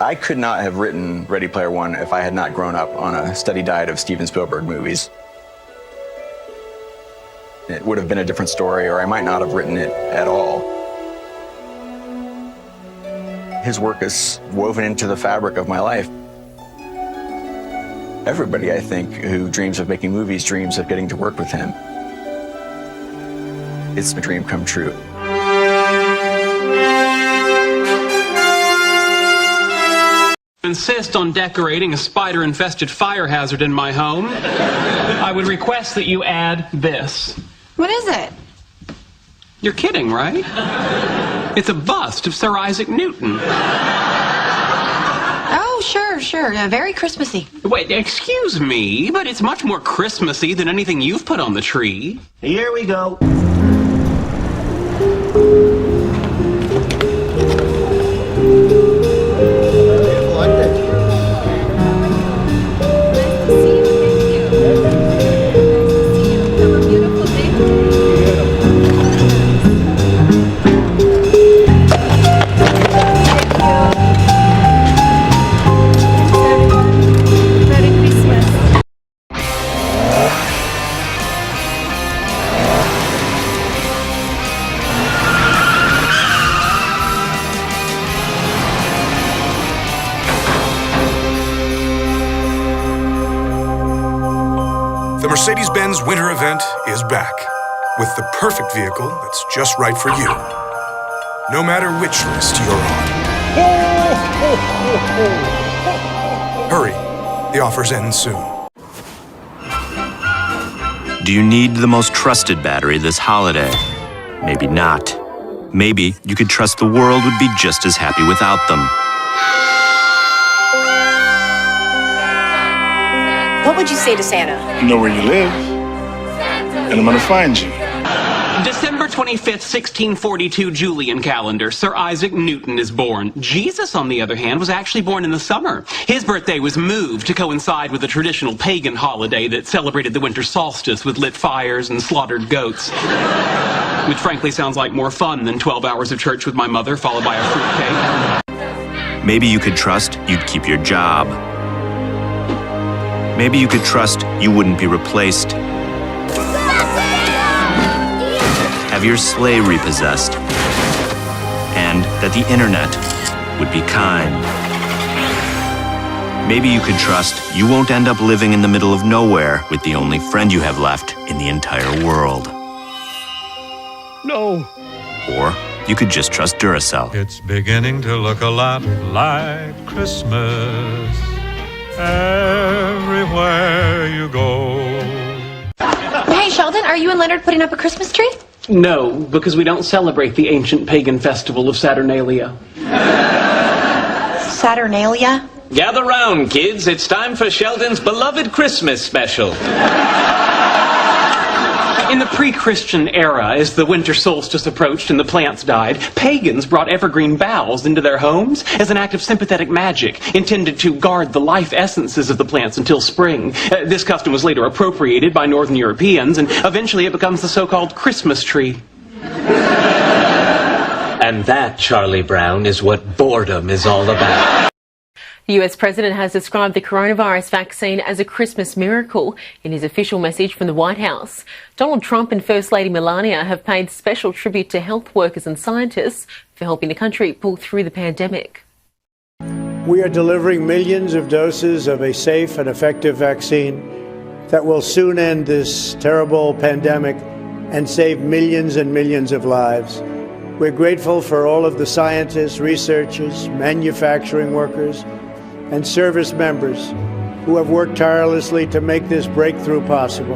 I could not have written Ready Player One if I had not grown up on a steady diet of Steven Spielberg movies. It would have been a different story, or I might not have written it at all. His work is woven into the fabric of my life. Everybody, I think, who dreams of making movies dreams of getting to work with him. It's a dream come true. Insist on decorating a spider-infested fire hazard in my home, I would request that you add this. What is it? You're kidding, right? It's a bust of Sir Isaac Newton. Oh, sure. Very Christmassy. Wait, excuse me, but it's much more Christmassy than anything you've put on the tree. Here we go. The Mercedes-Benz winter event is back with the perfect vehicle that's just right for you, no matter which list you're on. Hurry, the offers end soon. Do you need the most trusted battery this holiday? Maybe not. Maybe you could trust the world would be just as happy without them. What would you say to Santa? You know where you live, and I'm gonna find you. December 25th, 1642 Julian calendar, Sir Isaac Newton is born. Jesus, on the other hand, was actually born in the summer. His birthday was moved to coincide with a traditional pagan holiday that celebrated the winter solstice with lit fires and slaughtered goats. Which frankly sounds like more fun than 12 hours of church with my mother, followed by a fruitcake. Maybe you could trust you'd keep your job. Maybe you could trust you wouldn't be replaced. Have your sleigh repossessed. And that the internet would be kind. Maybe you could trust you won't end up living in the middle of nowhere with the only friend you have left in the entire world. No. Or you could just trust Duracell. It's beginning to look a lot like Christmas everywhere you go. Hey, Sheldon, are you and Leonard putting up a Christmas tree? No, because we don't celebrate the ancient pagan festival of Saturnalia. Saturnalia? Gather round, kids. It's time for Sheldon's beloved Christmas special. In the pre-Christian era, as the winter solstice approached and the plants died, pagans brought evergreen boughs into their homes as an act of sympathetic magic, intended to guard the life essences of the plants until spring. This custom was later appropriated by Northern Europeans, and eventually it becomes the so-called Christmas tree. And that, Charlie Brown, is what boredom is all about. The US President has described the coronavirus vaccine as a Christmas miracle in his official message from the White House. Donald Trump and First Lady Melania have paid special tribute to health workers and scientists for helping the country pull through the pandemic. We are delivering millions of doses of a safe and effective vaccine that will soon end this terrible pandemic and save millions and millions of lives. We're grateful for all of the scientists, researchers, manufacturing workers, and service members who have worked tirelessly to make this breakthrough possible.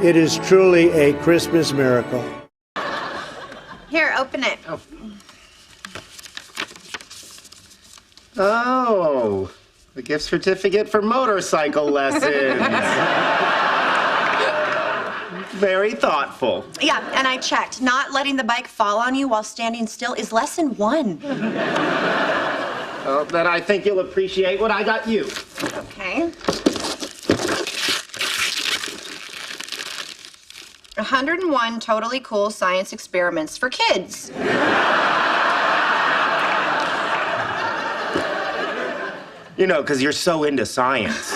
It is truly a Christmas miracle. Here, open it. Oh, the gift certificate for motorcycle lessons. Very thoughtful. Yeah, and I checked. Not letting the bike fall on you while standing still is lesson 1. Well, then I think you'll appreciate what I got you. Okay. 101 totally cool science experiments for kids. You know, because you're so into science.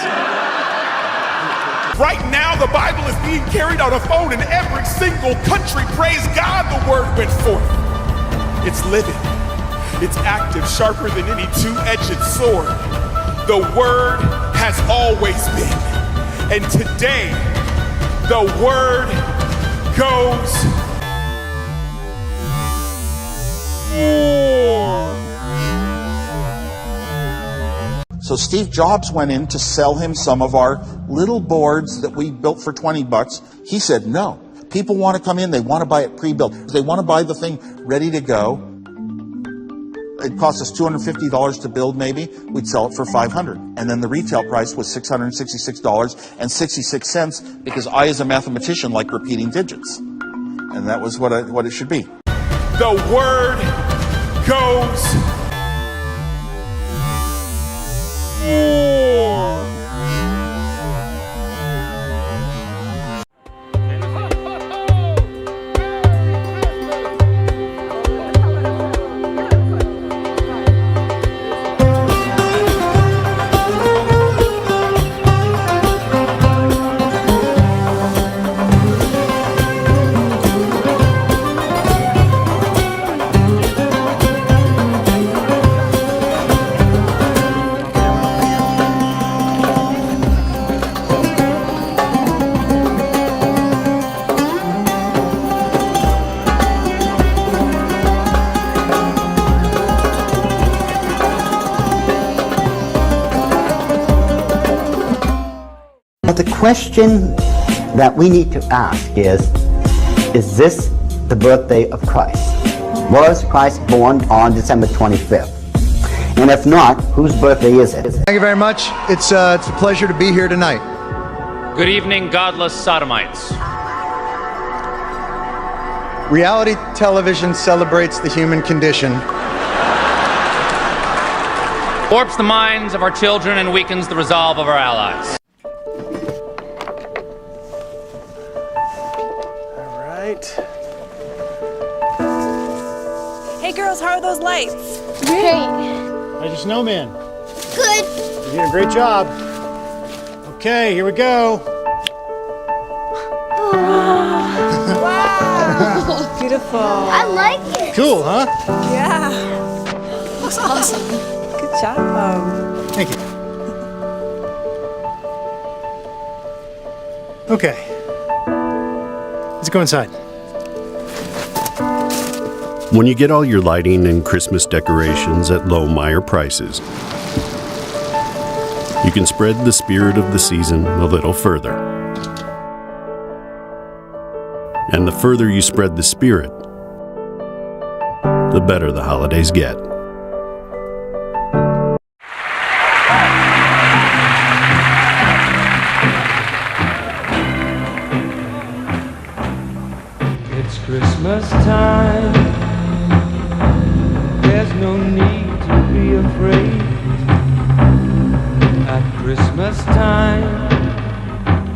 Right now, the Bible is being carried on a phone in every single country. Praise God, the word went forth. It's living. It's active, sharper than any two-edged sword. The word has always been. And today, the word goes So Steve Jobs went in to sell him some of our little boards that we built for $20. He said, no. People want to come in. They want to buy it pre-built. They want to buy the thing ready to go. It cost us $250 to build maybe. We'd sell it for $500. And then the retail price was $666.66 because I, as a mathematician, like repeating digits. And that was what it should be. the word goes. But the question that we need to ask is this the birthday of Christ? Was Christ born on December 25th? And if not, whose birthday is it? Thank you very much. It's a pleasure to be here tonight. Good evening, godless sodomites. Reality television celebrates the human condition, Warps the minds of our children and weakens the resolve of our allies. Hey girls, how are those lights? Great. How's your snowman? Good. You're doing a great job. Okay, here we go. Wow. Beautiful. I like it. Cool, huh? Yeah. Looks awesome. Good job. Thank you. Okay. Let's go inside. When you get all your lighting and Christmas decorations at low Meyer prices, you can spread the spirit of the season a little further. And the further you spread the spirit, the better the holidays get. It's Christmas time. There's no need to be afraid. At Christmas time,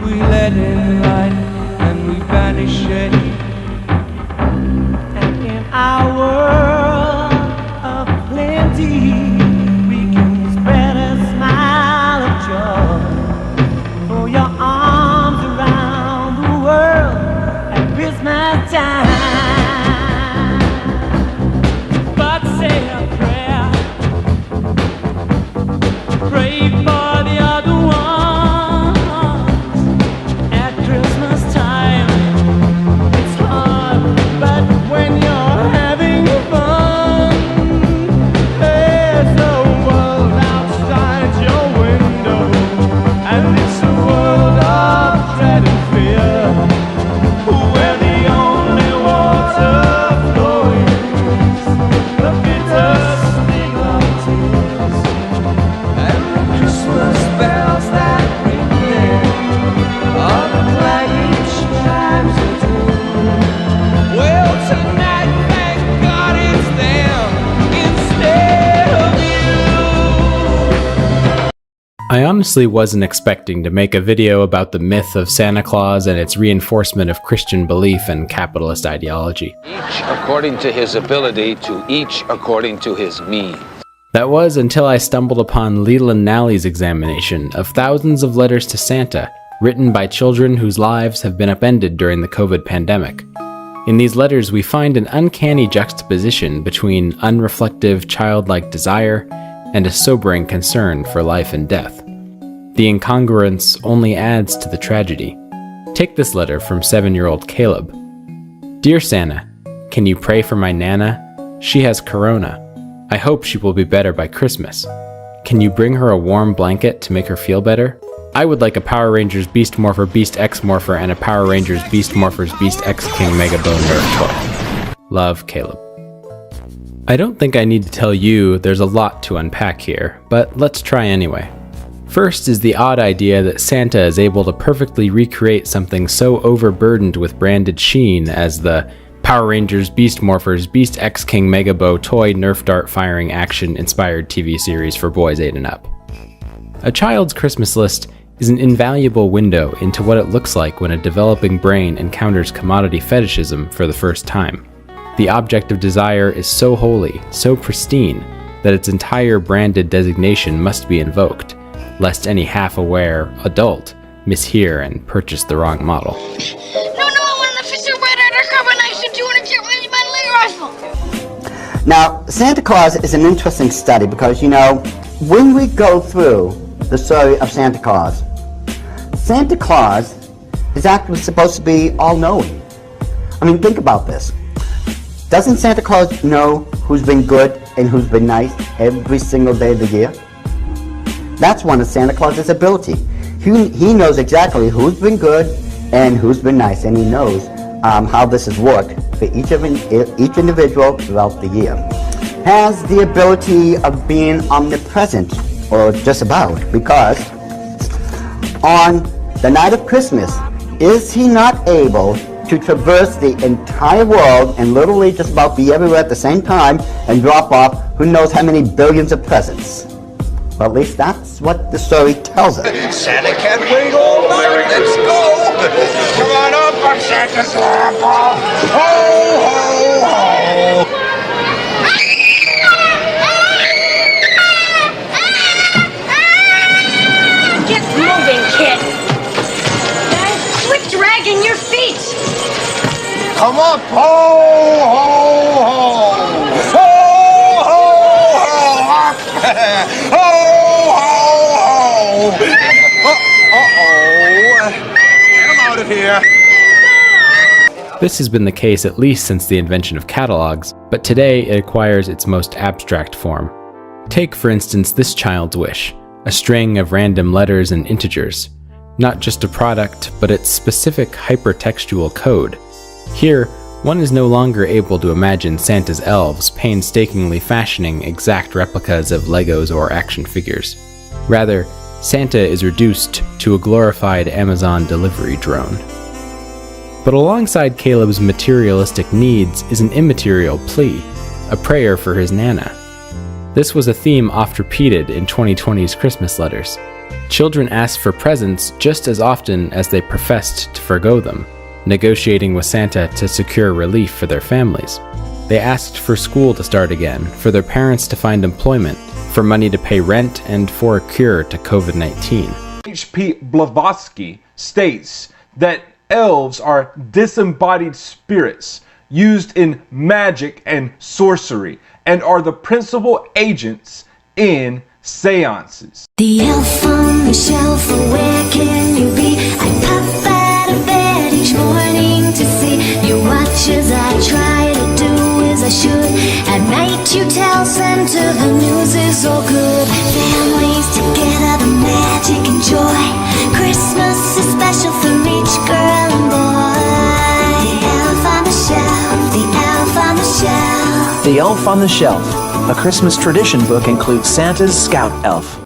we let in light and we banish shade. And in our world of plenty, we can spread a smile of joy. Throw your arms around the world at Christmas time. Pray for the other ones at Christmas time. It's hard, but when you're having fun, there's the world outside your window, and it's a world of dread and fear, where the only water flowing is the bitter sting of tears. Christmas bells that ring there are the clanging chimes of doom. Well, tonight, thank God it's them instead of you. I honestly wasn't expecting to make a video about the myth of Santa Claus and its reinforcement of Christian belief and capitalist ideology. Each according to his ability, to each according to his means. That was until I stumbled upon Leland Nally's examination of thousands of letters to Santa written by children whose lives have been upended during the COVID pandemic. In these letters, we find an uncanny juxtaposition between unreflective, childlike desire and a sobering concern for life and death. The incongruence only adds to the tragedy. Take this letter from 7-year-old Caleb. Dear Santa, can you pray for my Nana? She has corona. I hope she will be better by Christmas. Can you bring her a warm blanket to make her feel better? I would like a Power Rangers Beast Morpher Beast X Morpher and a Power Rangers Beast Morphers Beast X King Mega Bone Nerf toy. Love, Caleb. I don't think I need to tell you there's a lot to unpack here, but let's try anyway. First is the odd idea that Santa is able to perfectly recreate something so overburdened with branded sheen as the Power Rangers Beast Morphers Beast X King Mega Bow toy Nerf dart firing action inspired TV series for boys 8 and up. A child's Christmas list is an invaluable window into what it looks like when a developing brain encounters commodity fetishism for the first time. The object of desire is so holy, so pristine, that its entire branded designation must be invoked, lest any half-aware adult mishear and purchase the wrong model. No, I want an official red undercover 200 200 rifle. Now, Santa Claus is an interesting study because, when we go through the story of Santa Claus is actually supposed to be all-knowing. I mean, think about this. Doesn't Santa Claus know who's been good and who's been nice every single day of the year? That's one of Santa Claus's ability. He knows exactly who's been good and who's been nice, and he knows how this has worked for each individual throughout the year. Has the ability of being omnipresent, or just about, because on the night of Christmas, is he not able to traverse the entire world and literally just about be everywhere at the same time and drop off who knows how many billions of presents? Well, at least that's what the story tells us. Santa can't wait all night. Let's go. Come on up, I'm Santa's lap. Ho, ho, ho. Get moving, kid. Quit dragging your feet. Come up. Ho, ho, ho. Ho, ho, ho. Ho, ho, ho. Uh-oh. Get him out of here. This has been the case at least since the invention of catalogs, but today it acquires its most abstract form. Take, for instance, this child's wish, a string of random letters and integers. Not just a product, but its specific hypertextual code. Here, one is no longer able to imagine Santa's elves painstakingly fashioning exact replicas of Legos or action figures. Rather, Santa is reduced to a glorified Amazon delivery drone. But alongside Caleb's materialistic needs is an immaterial plea, a prayer for his Nana. This was a theme oft repeated in 2020's Christmas letters. Children asked for presents just as often as they professed to forgo them, negotiating with Santa to secure relief for their families. They asked for school to start again, for their parents to find employment, for money to pay rent, and for a cure to COVID-19. H.P. Blavatsky states that elves are disembodied spirits used in magic and sorcery, and are the principal agents in seances. The elf on the shelf, where can you be? I pop out of bed each morning to see you watch as I try to do as I should. At night you tell Santa the news is so good. Families together, the magic and joy. Christmas is special for each girl and boy. The elf on the shelf, the elf on the shelf. The Elf on the Shelf, a Christmas tradition book, includes Santa's Scout Elf.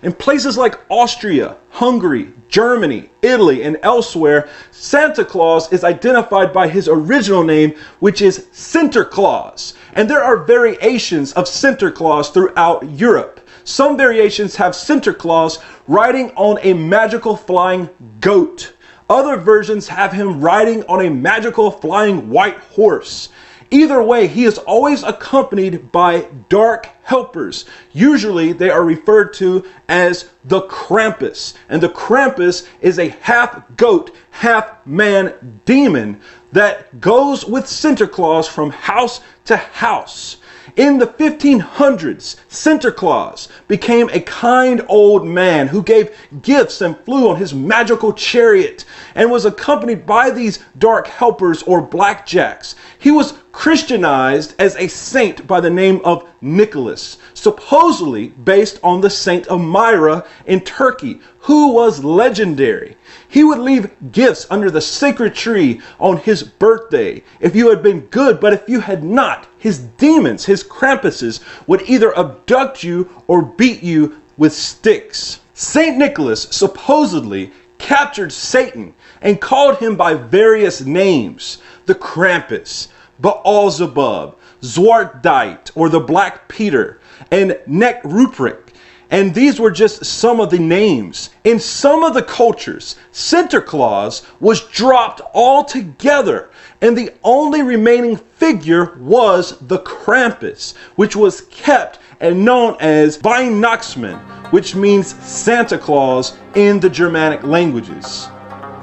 In places like Austria, Hungary, Germany, Italy, and elsewhere, Santa Claus is identified by his original name, which is Sinterklaas. And there are variations of Sinterklaas throughout Europe. Some variations have Sinterklaas riding on a magical flying goat. Other versions have him riding on a magical flying white horse. Either way, he is always accompanied by dark helpers. Usually they are referred to as the Krampus. And the Krampus is a half goat, half man demon that goes with Sinterklaas from house to house. In the 1500s, Sinterklaas became a kind old man who gave gifts and flew on his magical chariot and was accompanied by these dark helpers or blackjacks. He was Christianized as a saint by the name of Nicholas, supposedly based on the saint of Myra in Turkey, who was legendary. He would leave gifts under the sacred tree on his birthday if you had been good, but if you had not, his demons, his Krampuses, would either abduct you or beat you with sticks. Saint Nicholas supposedly captured Satan and called him by various names: the Krampus, Beelzebub, Zwartdeit, or the Black Peter, and Neck Ruprecht. And these were just some of the names. In some of the cultures, Sinterklaas was dropped altogether, and the only remaining figure was the Krampus, which was kept and known as Weihnachtsmann, which means Santa Claus in the Germanic languages.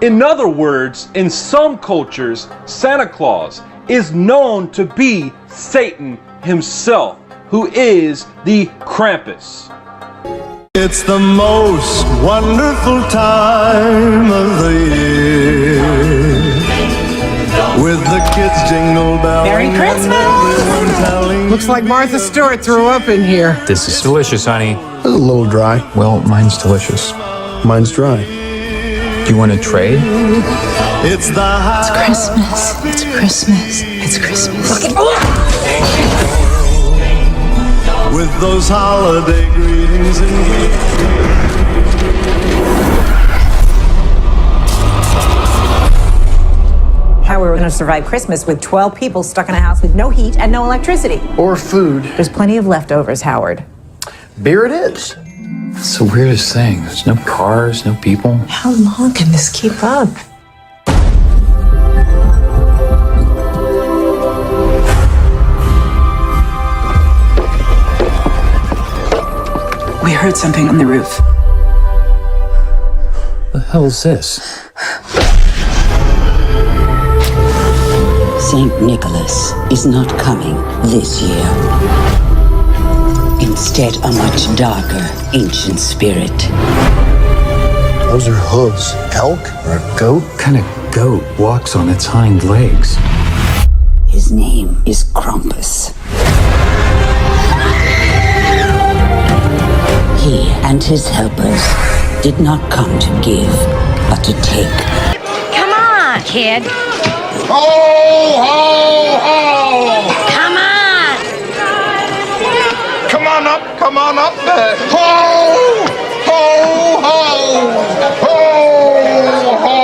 In other words, in some cultures, Santa Claus is known to be Satan himself, who is the Krampus. It's the most wonderful time of the year, with the kids jingle belling. Merry Christmas! Looks like Martha Stewart threw up in here. This is delicious, honey. It's a little dry. Well, mine's delicious. Mine's dry. Do you want to trade? It's Christmas. It's Christmas. It's Christmas. With those holiday greetings and How we were going to survive Christmas with 12 people stuck in a house with no heat and no electricity. Or food. There's plenty of leftovers, Howard. Beer it is. It's the weirdest thing. There's no cars, no people. How long can this keep up? We heard something on the roof. The hell's this? Saint Nicholas is not coming this year. Instead, a much darker, ancient spirit. Those are hooves. Elk or a goat? What kind of goat walks on its hind legs? His name is Krampus. He and his helpers did not come to give, but to take. Come on, kid. Ho, ho, ho! Come on. Come on up there. Ho, ho, ho! Ho, ho,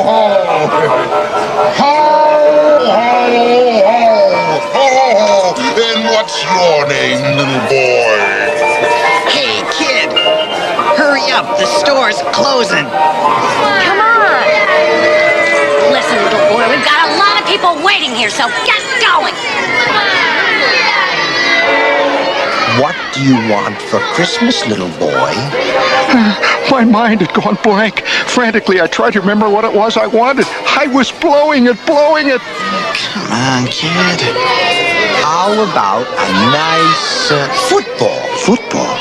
ho! Ho, ho, ho! And what's your name, little boy? Hey, kid! Hurry up, the store's closing. Come on. Listen, little boy, we've got a lot of people waiting here, so get going. What do you want for Christmas, little boy? My mind had gone blank. Frantically, I tried to remember what it was I wanted. I was blowing it. Come on, kid. How about a nice football? Football?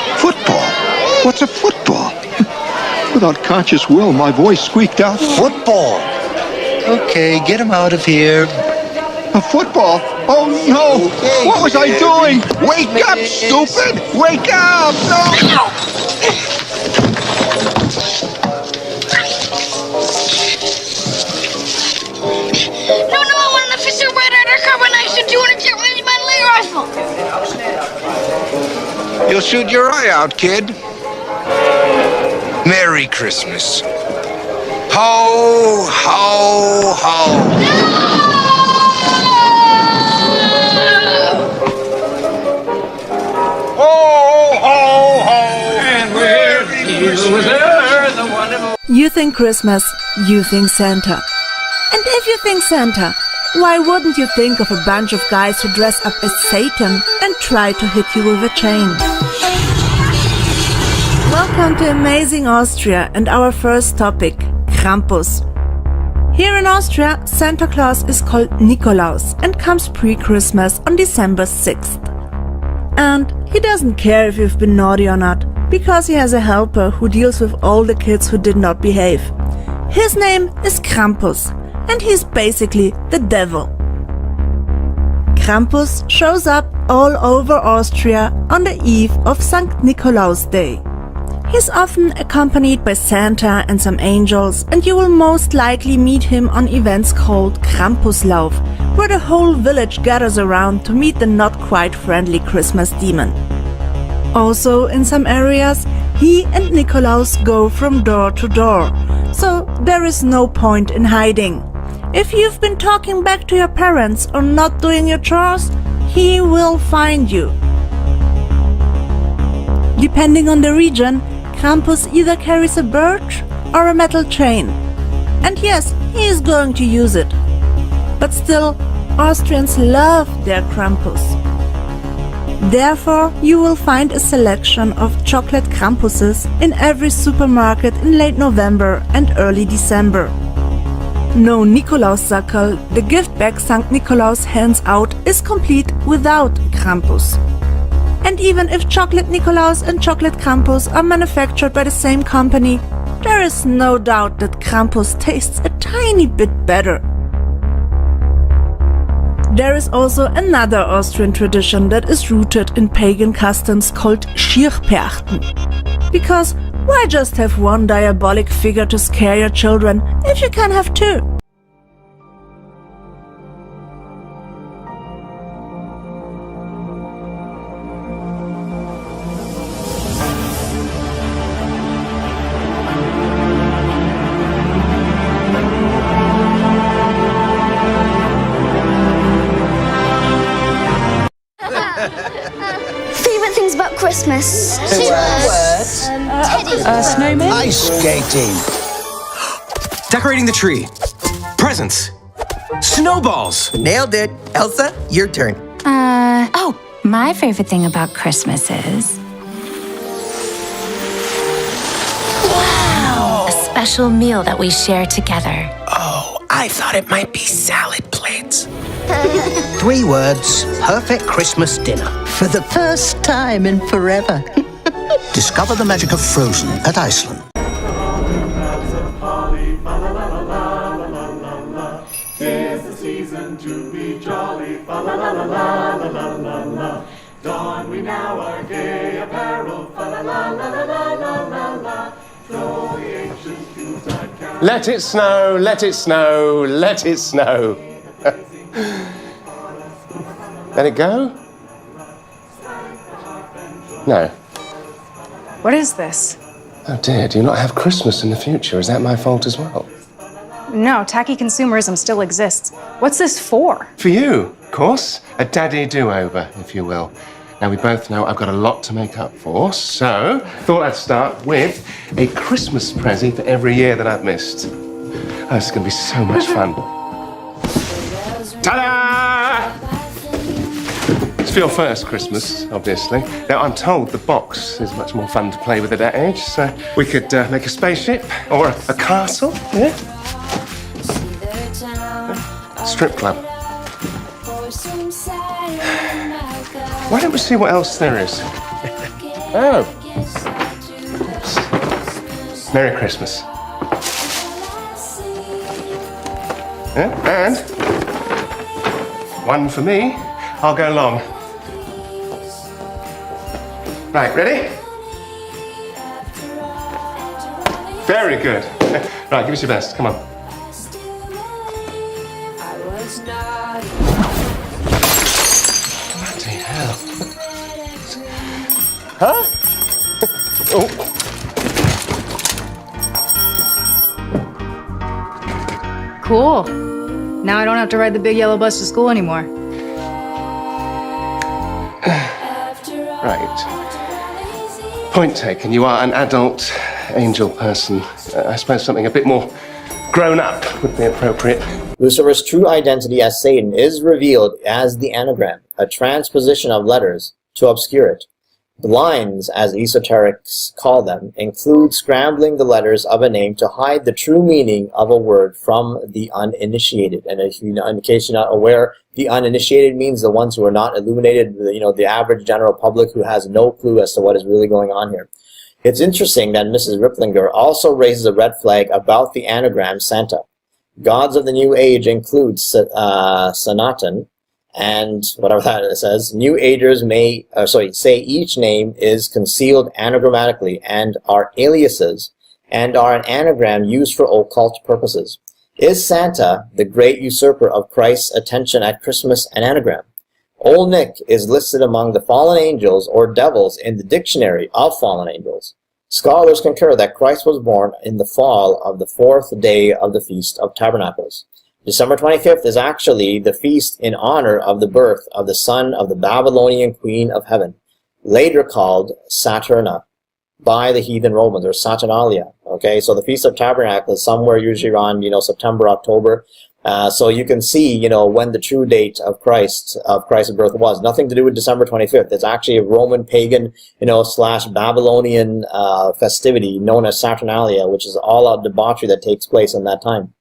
What's a football? Without conscious will, my voice squeaked out. Football. Okay, get him out of here. A football? Oh no! Okay, what was I doing? Wake up, stupid! Wake up! No! No, I want an officer right under carbonation 200 my rifle. You'll shoot your eye out, kid. Merry Christmas. Ho, ho, ho. You think Christmas, you think Santa. And if you think Santa, why wouldn't you think of a bunch of guys who dress up as Satan and try to hit you with a chain? Welcome to Amazing Austria and our first topic, Krampus. Here in Austria, Santa Claus is called Nikolaus and comes pre-Christmas on December 6th. And he doesn't care if you've been naughty or not, because he has a helper who deals with all the kids who did not behave. His name is Krampus, and he's basically the devil. Krampus shows up all over Austria on the eve of St. Nikolaus Day. He's often accompanied by Santa and some angels, and you will most likely meet him on events called Krampuslauf, where the whole village gathers around to meet the not quite friendly Christmas demon. Also, in some areas, he and Nikolaus go from door to door, so there is no point in hiding. If you've been talking back to your parents or not doing your chores, he will find you. Depending on the region, Krampus either carries a birch or a metal chain. And yes, he is going to use it. But still, Austrians love their Krampus. Therefore, you will find a selection of chocolate Krampuses in every supermarket in late November and early December. No Nikolaussackerl, the gift bag St. Nikolaus hands out, is complete without Krampus. And even if chocolate Nikolaus and chocolate Krampus are manufactured by the same company, there is no doubt that Krampus tastes a tiny bit better. There is also another Austrian tradition that is rooted in pagan customs called Schierperchten. Because why just have one diabolic figure to scare your children if you can have two? Favorite things about Christmas? Two words. Teddy. Snowman? Ice skating. Decorating the tree. Presents. Snowballs. Nailed it. Elsa, your turn. Oh, my favorite thing about Christmas is... Wow! A special meal that we share together. Oh, I thought it might be salad plates. 3 words. Perfect Christmas dinner. For the first time in forever. Discover the magic of Frozen at Iceland. Tis the season to be jolly, fa la la la la la la la la. Don we now our gay apparel, fa la la la la la la la la. Throw the ancient Yuletide carol. Let it snow, let it snow, let it snow. Let it go? No. What is this? Oh dear, do you not have Christmas in the future? Is that my fault as well? No, tacky consumerism still exists. What's this for? For you, of course. A daddy do-over, if you will. Now, we both know I've got a lot to make up for, so thought I'd start with a Christmas present for every year that I've missed. Oh, this is going to be so much fun. Ta-da! It's for your first Christmas, obviously. Now, I'm told the box is much more fun to play with at that age, so we could make a spaceship or a castle, yeah? Strip club. Why don't we see what else there is? Oh. Oops. Merry Christmas. Yeah, and one for me. I'll go long. Right, ready? Very good. Right, give us your best. Come on. Bloody hell. Huh? Oh. Cool. Now I don't have to ride the big yellow bus to school anymore. Right. Point taken. You are an adult angel person. I suppose something a bit more grown up would be appropriate. Lucifer's true identity as Satan is revealed as the anagram, a transposition of letters to obscure it. Blinds, as esoterics call them, include scrambling the letters of a name to hide the true meaning of a word from the uninitiated. And in case you're not aware, the uninitiated means the ones who are not illuminated, the average general public who has no clue as to what is really going on here. It's interesting that Mrs. Ripplinger also raises a red flag about the anagram Santa. Gods of the New Age include Sanatan, and whatever that says. New Agers say each name is concealed anagrammatically and are aliases and are an anagram used for occult purposes. Is Santa, the great usurper of Christ's attention at Christmas, an anagram? Old Nick is listed among the fallen angels or devils in the dictionary of fallen angels. Scholars concur that Christ was born in the fall of the 4th day of the Feast of Tabernacles. December 25th is actually the feast in honor of the birth of the son of the Babylonian Queen of Heaven, later called Saturna by the heathen Romans, or Saturnalia. Okay, so the Feast of Tabernacles is somewhere usually around, September, October. So you can see, when the true date of Christ's birth was. Nothing to do with December 25th. It's actually a Roman pagan, / Babylonian festivity known as Saturnalia, which is all out debauchery that takes place in that time.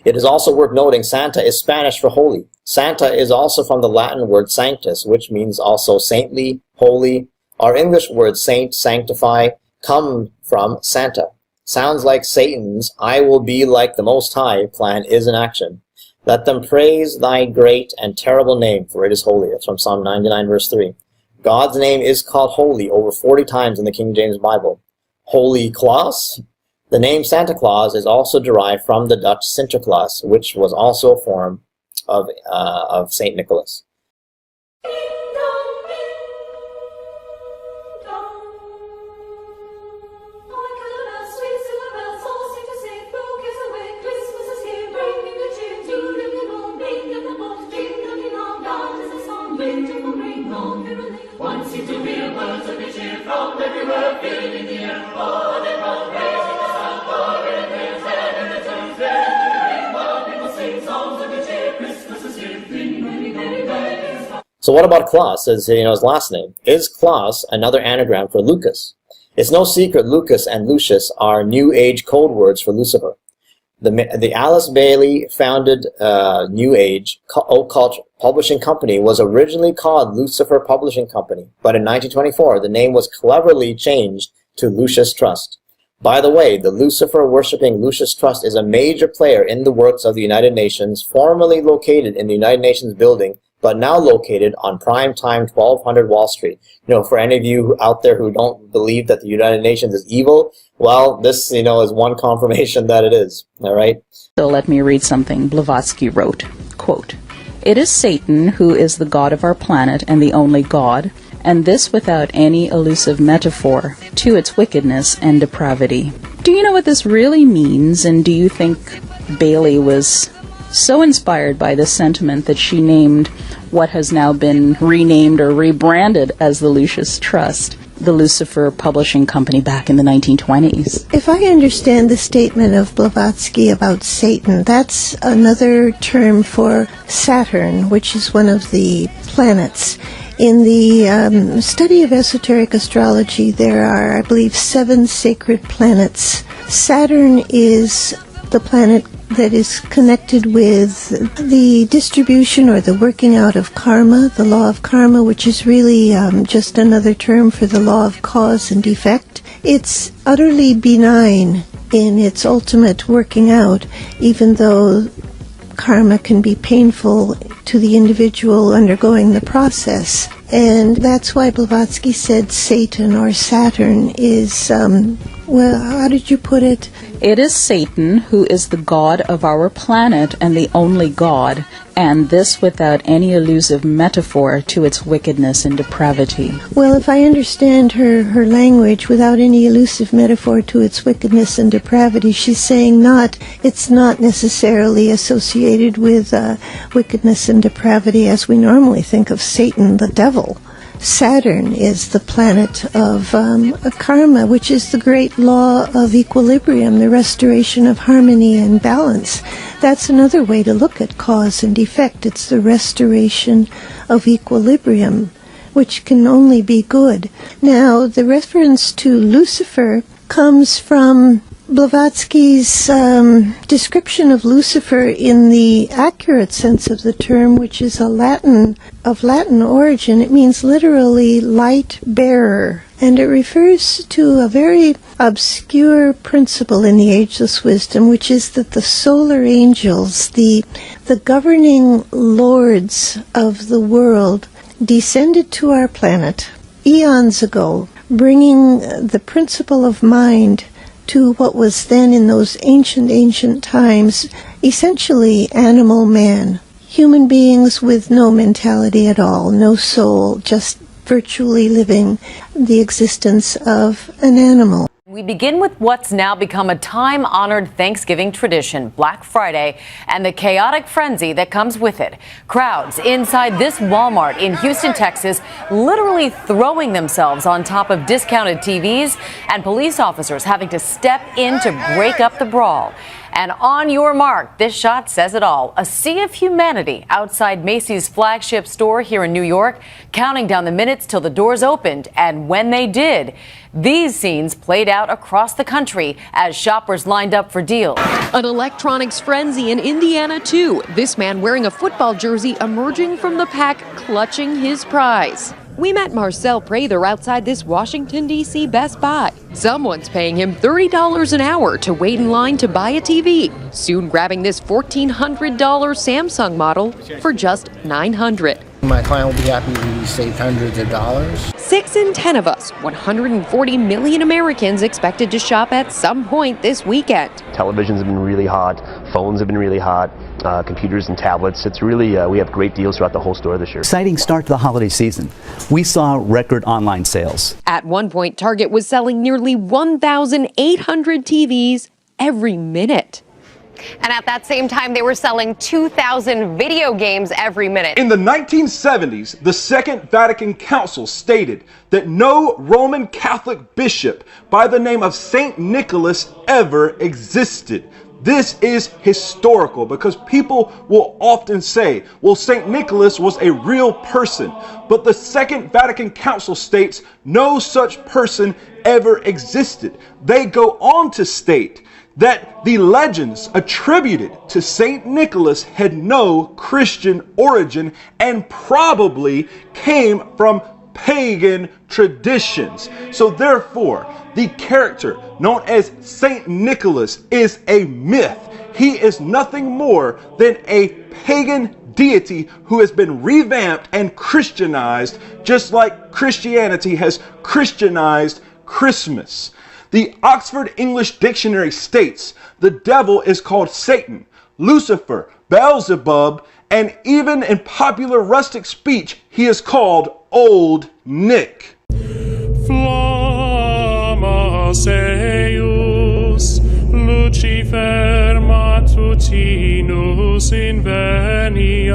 It is also worth noting Santa is Spanish for holy. Santa is also from the Latin word sanctus, which means also saintly, holy. Our English words saint, sanctify, come from Santa. Sounds like Satan's "I will be like the Most High" plan is in action. Let them praise thy great and terrible name, for it is holy. That's from Psalm 99, verse 3. God's name is called holy over 40 times in the King James Bible. Holy Claus? The name Santa Claus is also derived from the Dutch Sinterklaas, which was also a form of Saint Nicholas. So what about Claus, as his last name? Is Claus another anagram for Lucas? It's no secret Lucas and Lucius are New Age code words for Lucifer. The Alice Bailey founded New Age occult publishing company was originally called Lucifer Publishing Company, but in 1924 the name was cleverly changed to Lucius Trust. By the way, the Lucifer-worshipping Lucius Trust is a major player in the works of the United Nations, formerly located in the United Nations building, but now located on prime time 1200 Wall Street. For any of you out there who don't believe that the United Nations is evil, well, this, is one confirmation that it is. All right? So let me read something Blavatsky wrote. Quote, "It is Satan who is the god of our planet and the only god, and this without any elusive metaphor to its wickedness and depravity." Do you know what this really means, and do you think Bailey was so inspired by this sentiment that she named what has now been renamed or rebranded as the Lucius Trust, the Lucifer Publishing Company, back in the 1920s? If I understand the statement of Blavatsky about Satan, that's another term for Saturn, which is one of the planets. In the study of esoteric astrology, there are, I believe, 7 sacred planets. Saturn is the planet that is connected with the distribution or the working out of karma, the law of karma, which is really just another term for the law of cause and effect. It's utterly benign in its ultimate working out, even though karma can be painful to the individual undergoing the process. And that's why Blavatsky said Satan or Saturn is Well, how did you put it? It is Satan who is the god of our planet and the only god, and this without any elusive metaphor to its wickedness and depravity. Well, if I understand her language, without any elusive metaphor to its wickedness and depravity, she's saying it's not necessarily associated with wickedness and depravity as we normally think of Satan, the devil. Saturn is the planet of karma, which is the great law of equilibrium, the restoration of harmony and balance. That's another way to look at cause and effect. It's the restoration of equilibrium, which can only be good. Now, the reference to Lucifer comes from Blavatsky's description of Lucifer in the accurate sense of the term, which is of Latin origin. It means literally light bearer, and it refers to a very obscure principle in the ageless wisdom, which is that the solar angels, the governing lords of the world, descended to our planet eons ago, bringing the principle of mind to what was then in those ancient times essentially animal man. Human beings with no mentality at all, no soul, just virtually living the existence of an animal. We begin with what's now become a time-honored Thanksgiving tradition, Black Friday, and the chaotic frenzy that comes with it. Crowds inside this Walmart in Houston, Texas, literally throwing themselves on top of discounted TVs, and police officers having to step in to break up the brawl. And on your mark, this shot says it all. A sea of humanity outside Macy's flagship store here in New York, counting down the minutes till the doors opened. And when they did, these scenes played out across the country as shoppers lined up for deals. An electronics frenzy in Indiana, too. This man wearing a football jersey emerging from the pack, clutching his prize. We met Marcel Prather outside this Washington, D.C. Best Buy. Someone's paying him $30 an hour to wait in line to buy a TV, soon grabbing this $1,400 Samsung model for just $900. My client will be happy we saved hundreds of dollars. 6 in 10 of us, 140 million Americans expected to shop at some point this weekend. Televisions have been really hot, phones have been really hot, computers and tablets. It's really, we have great deals throughout the whole store this year. Exciting start to the holiday season. We saw record online sales. At one point, Target was selling nearly 1,800 TVs every minute. And at that same time, they were selling 2,000 video games every minute. In the 1970s, the Second Vatican Council stated that no Roman Catholic bishop by the name of Saint Nicholas ever existed. This is historical because people will often say, well, Saint Nicholas was a real person. But the Second Vatican Council states no such person ever existed. They go on to state that the legends attributed to Saint Nicholas had no Christian origin and probably came from pagan traditions. So therefore, the character known as Saint Nicholas is a myth. He is nothing more than a pagan deity who has been revamped and Christianized, just like Christianity has Christianized Christmas. The Oxford English Dictionary states the devil is called Satan, Lucifer, Beelzebub, and even in popular rustic speech, he is called Old Nick. Flammas eius, Lucifer matutinus inveniat.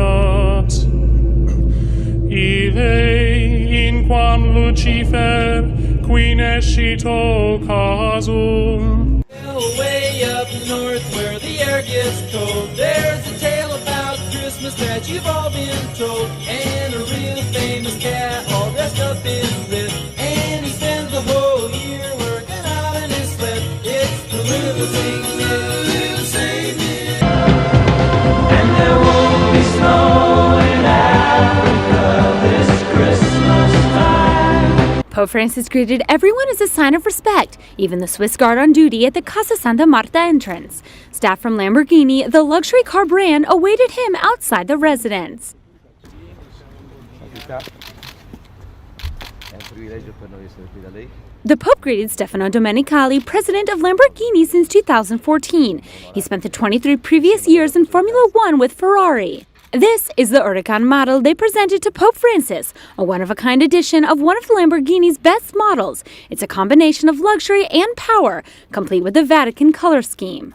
Ille inquam Lucifer qui nescito casum. Way up north where the air gets cold, there's a tale about Christmas that you've all been told. And a real famous cat all dressed up in red, and he spends the whole year working out in his sled. It's the little Saint Nick. And there won't be snow in Africa this Christmas time. Pope Francis greeted everyone as a sign of respect, even the Swiss guard on duty at the Casa Santa Marta entrance. Staff from Lamborghini, the luxury car brand, awaited him outside the residence. The Pope greeted Stefano Domenicali, president of Lamborghini since 2014. He spent the 23 previous years in Formula One with Ferrari. This is the Huracan model they presented to Pope Francis, a one-of-a-kind edition of one of Lamborghini's best models. It's a combination of luxury and power, complete with the Vatican color scheme.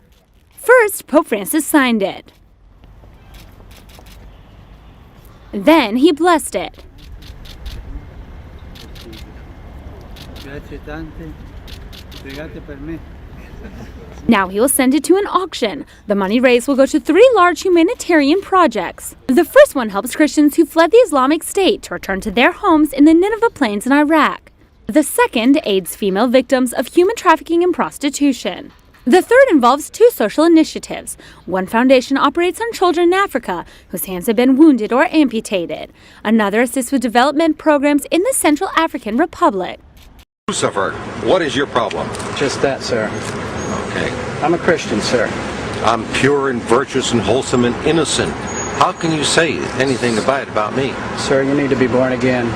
First, Pope Francis signed it. Then he blessed it. Now he will send it to an auction. The money raised will go to 3 large humanitarian projects. The first one helps Christians who fled the Islamic State to return to their homes in the Nineveh Plains in Iraq. The second aids female victims of human trafficking and prostitution. The third involves 2 social initiatives. One foundation operates on children in Africa whose hands have been wounded or amputated. Another assists with development programs in the Central African Republic. Lucifer, what is your problem? Just that, sir. Okay. I'm a Christian, sir. I'm pure and virtuous and wholesome and innocent. How can you say anything bad about me? Sir, you need to be born again.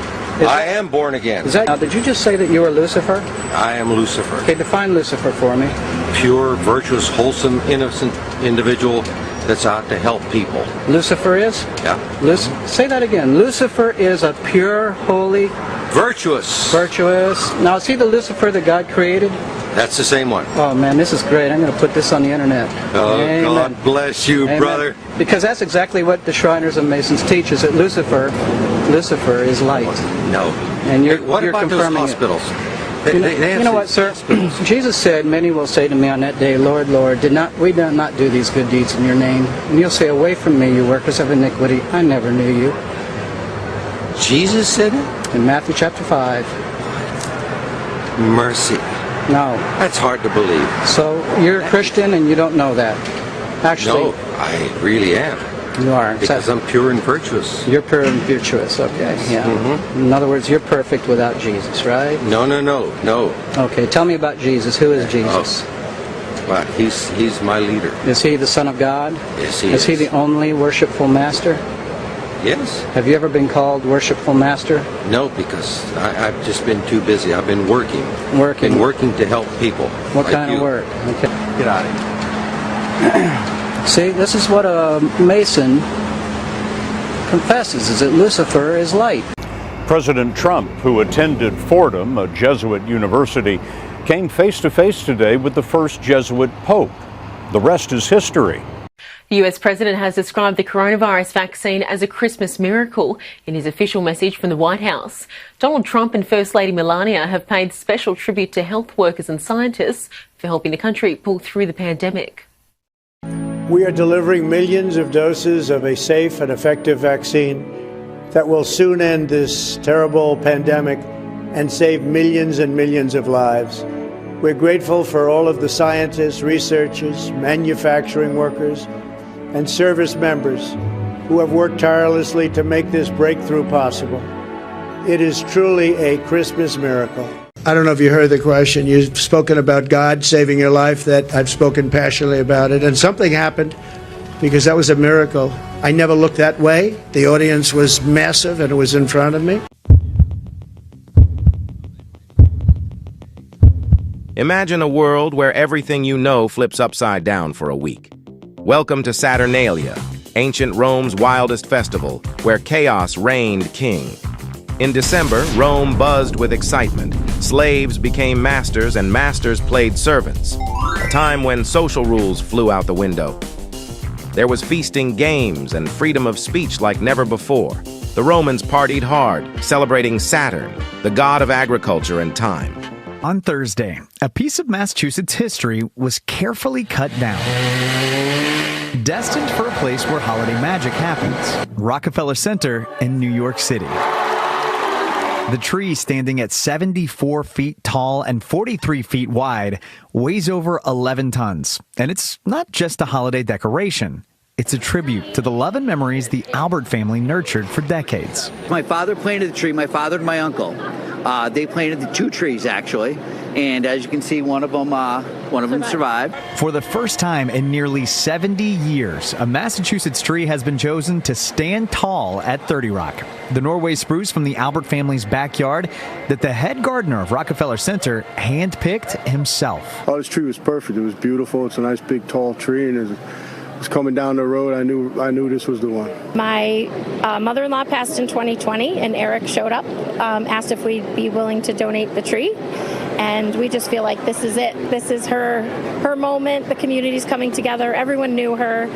I am born again. Now, did you just say that you were Lucifer? I am Lucifer. Okay, define Lucifer for me. Pure, virtuous, wholesome, innocent individual that's out to help people. Lucifer is? Yeah. Say that again. Lucifer is a pure, holy... Virtuous. Virtuous. Now, is he the Lucifer that God created? That's the same one. Oh, man, this is great. I'm going to put this on the internet. Oh, Amen. God bless you, Amen. brother. Because that's exactly what the Shriners and Masons teach, is that Lucifer is light. No. And you're, what you're about confirming those hospitals? You know what, sir? Jesus said, many will say to me on that day, Lord, Lord, we did not do these good deeds in your name. And you'll say, away from me, you workers of iniquity. I never knew you. Jesus said it? In Matthew chapter 5. Mercy. No. That's hard to believe. So you're a Christian and you don't know that. Actually. No, I really am. You are. Because I'm pure and virtuous. You're pure and virtuous, okay. Yeah. Mm-hmm. In other words, you're perfect without Jesus, right? No. Okay, tell me about Jesus. Who is Jesus? Oh. Well, he's my leader. Is he the Son of God? Yes, he is. Is he the only worshipful master? Yes. Have you ever been called worshipful master? No, because I've just been too busy. I've been working. Been working to help people. What like kind of work? Okay. Get out of here. See, this is what a Mason confesses, is that Lucifer is light. President Trump, who attended Fordham, a Jesuit university, came face to face today with the first Jesuit pope. The rest is history. The US president has described the coronavirus vaccine as a Christmas miracle in his official message from the White House. Donald Trump and First Lady Melania have paid special tribute to health workers and scientists for helping the country pull through the pandemic. We are delivering millions of doses of a safe and effective vaccine that will soon end this terrible pandemic and save millions and millions of lives. We're grateful for all of the scientists, researchers, manufacturing workers, and service members who have worked tirelessly to make this breakthrough possible. It is truly a Christmas miracle. I don't know if you heard the question. You've spoken about God saving your life. That I've spoken passionately about it. And something happened because that was a miracle. I never looked that way. The audience was massive and it was in front of me. Imagine a world where everything you know flips upside down for a week. Welcome to Saturnalia, ancient Rome's wildest festival, where chaos reigned king. In December, Rome buzzed with excitement. Slaves became masters and masters played servants, a time when social rules flew out the window. There was feasting, games, and freedom of speech like never before. The Romans partied hard, celebrating Saturn, the god of agriculture and time. On Thursday, a piece of Massachusetts history was carefully cut down. Destined for a place where holiday magic happens, Rockefeller Center in New York City. The tree, standing at 74 feet tall and 43 feet wide, weighs over 11 tons. And it's not just a holiday decoration. It's a tribute to the love and memories the Albert family nurtured for decades. My father planted the tree, my father and my uncle. They planted the 2 trees, actually. And as you can see, one of them survived. For the first time in nearly 70 years, a Massachusetts tree has been chosen to stand tall at 30 Rock. The Norway spruce from the Albert family's backyard that the head gardener of Rockefeller Center handpicked himself. Oh, this tree was perfect. It was beautiful. It's a nice, big, tall tree, and it was coming down the road. I knew this was the one. My mother-in-law passed in 2020, and Eric showed up, asked if we'd be willing to donate the tree. And we just feel like this is it. This is her moment. The community's coming together. Everyone knew her.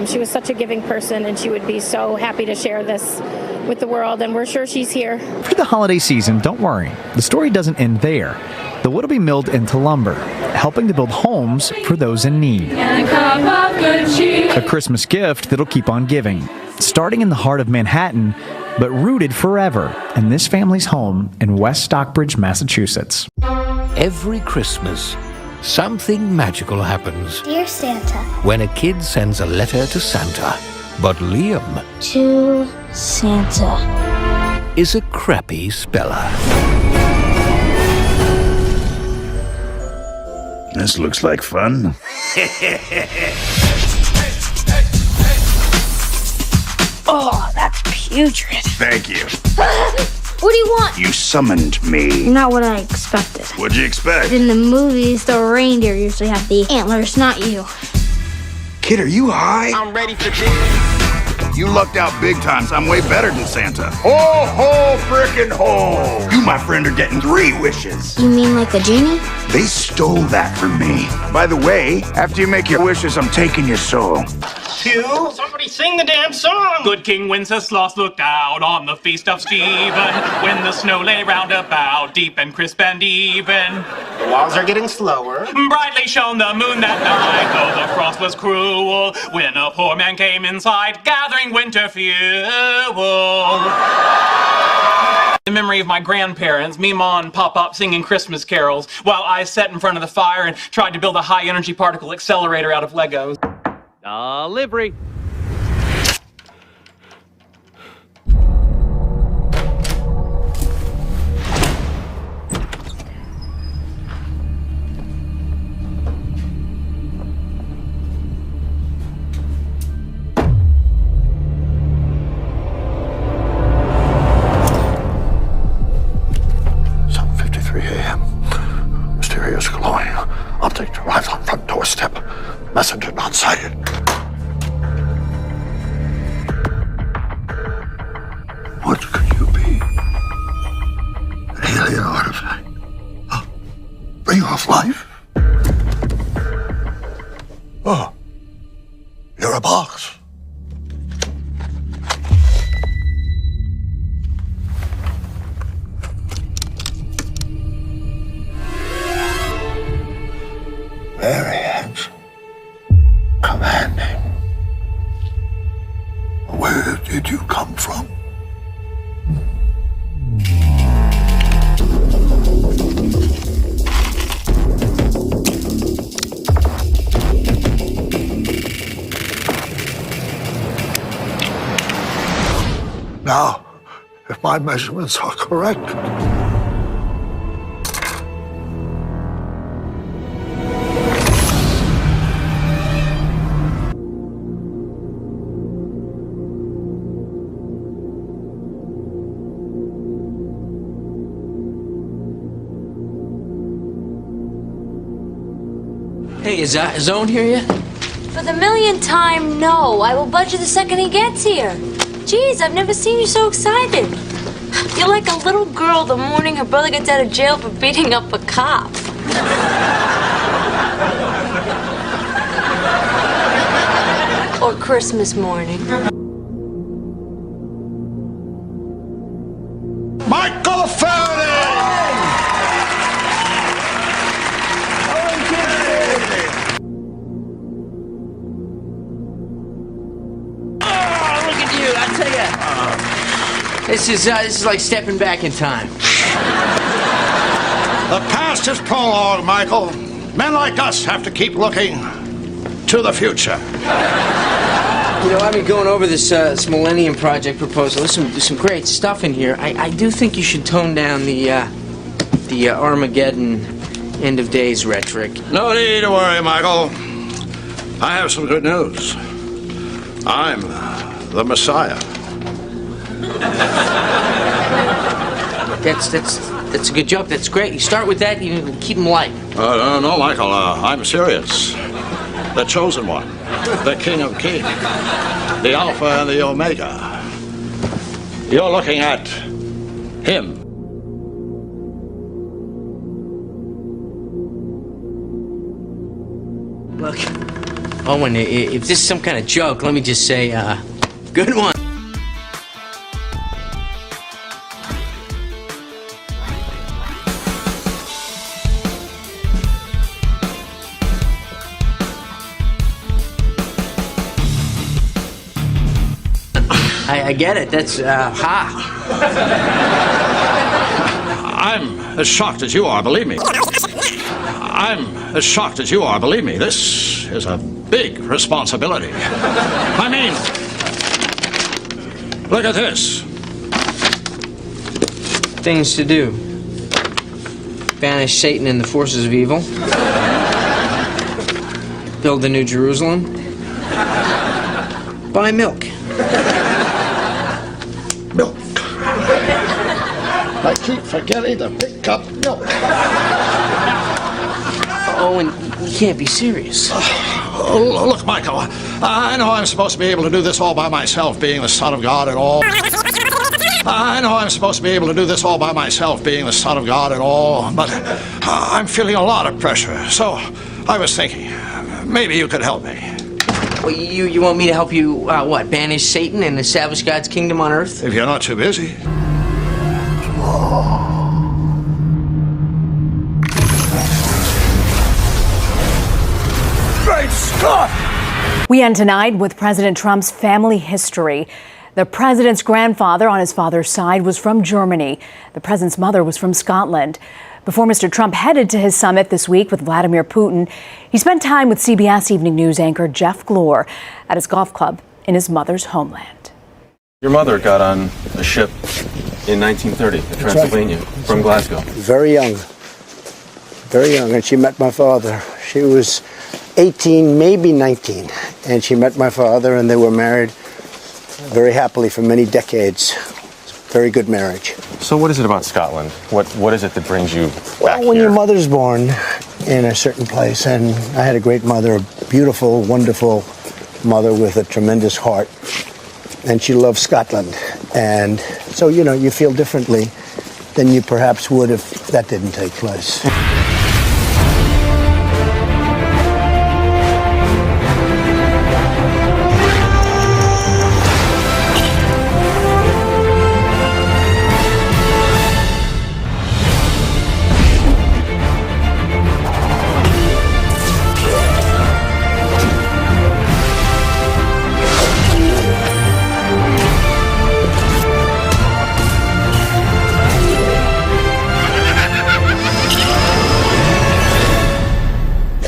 She was such a giving person, and she would be so happy to share this with the world, and we're sure she's here. For the holiday season, don't worry. The story doesn't end there. The wood will be milled into lumber, helping to build homes for those in need. A Christmas gift that'll keep on giving, starting in the heart of Manhattan, but rooted forever in this family's home in West Stockbridge, Massachusetts. Every Christmas, something magical happens. Dear Santa. When a kid sends a letter to Santa. But Liam... To Santa. ...is a crappy speller. This looks like fun. Oh, that's putrid. Thank you. What do you want? You summoned me. Not what I expected. What'd you expect? In the movies, the reindeer usually have the antlers, not you. Kid, are you high? I'm ready for this. You lucked out big time. I'm way better than Santa. Ho, ho, frickin' ho! You, my friend, are getting 3 wishes. You mean like a genie? They stole that from me. By the way, after you make your wishes, I'm taking your soul. Q, somebody sing the damn song! Good King Wenceslas looked out on the feast of Stephen when the snow lay round about, deep and crisp and even. The walls are getting slower. Brightly shone the moon that night, though the frost was cruel, when a poor man came in sight, gathering winter fuel. In memory of my grandparents, me, Ma, and Pop singing Christmas carols, while I sat in front of the fire and tried to build a high-energy particle accelerator out of Legos. Delivery. Mysterious glowing. Object arrives on front doorstep. Messenger not sighted. What could you be? An alien artifact? Bring off life? Oh. You're a box. Very handsome. Commanding. Where did you come from? Now, if my measurements are correct, Hey, is Zone here yet? For the millionth time, no. I will budge you the second he gets here. Jeez, I've never seen you so excited. You're like a little girl the morning her brother gets out of jail for beating up a cop. Or Christmas morning. Michael Faraday! This is like stepping back in time. The past is prologue, Michael. Men like us have to keep looking to the future. You know, I've been going over this Millennium Project proposal. There's some great stuff in here. I do think you should tone down the Armageddon end of days rhetoric. No need to worry, Michael. I have some good news. I'm the Messiah. That's a good joke. That's great. You start with that, you keep them light. No, Michael, I'm serious. The chosen one, the King of Kings, the Alpha and the Omega. You're looking at him. Look, Owen, if this is some kind of joke, let me just say, good one. I get it. That's, ha. I'm as shocked as you are, believe me. I'm as shocked as you are, believe me. This is a big responsibility. I mean, look at this. Things to do. Banish Satan and the forces of evil. Build the New Jerusalem. Buy milk. Milk. I keep forgetting to pick up milk. Owen, you can't be serious. Look, Michael, I know I'm supposed to be able to do this all by myself, being the Son of God and all. I know I'm supposed to be able to do this all by myself, being the Son of God and all, but I'm feeling a lot of pressure. So I was thinking, maybe you could help me. Well, you want me to help you, what, banish Satan and establish God's kingdom on earth? If you're not too busy. Great Scott! We end tonight with President Trump's family history. The president's grandfather on his father's side was from Germany. The president's mother was from Scotland. Before Mr. Trump headed to his summit this week with Vladimir Putin, he spent time with CBS Evening News anchor Jeff Glor at his golf club in his mother's homeland. Your mother got on a ship in 1930, the Transylvania, from Glasgow. Very young, and she met my father. She was 18, maybe 19, and she met my father, and they were married very happily for many decades. Very good marriage. So what is it about Scotland? What is it that brings you back when here? your mother's born in a certain place, and I had a great mother, a beautiful, wonderful mother with a tremendous heart, and she loved Scotland. And so, you know, you feel differently than you perhaps would if that didn't take place.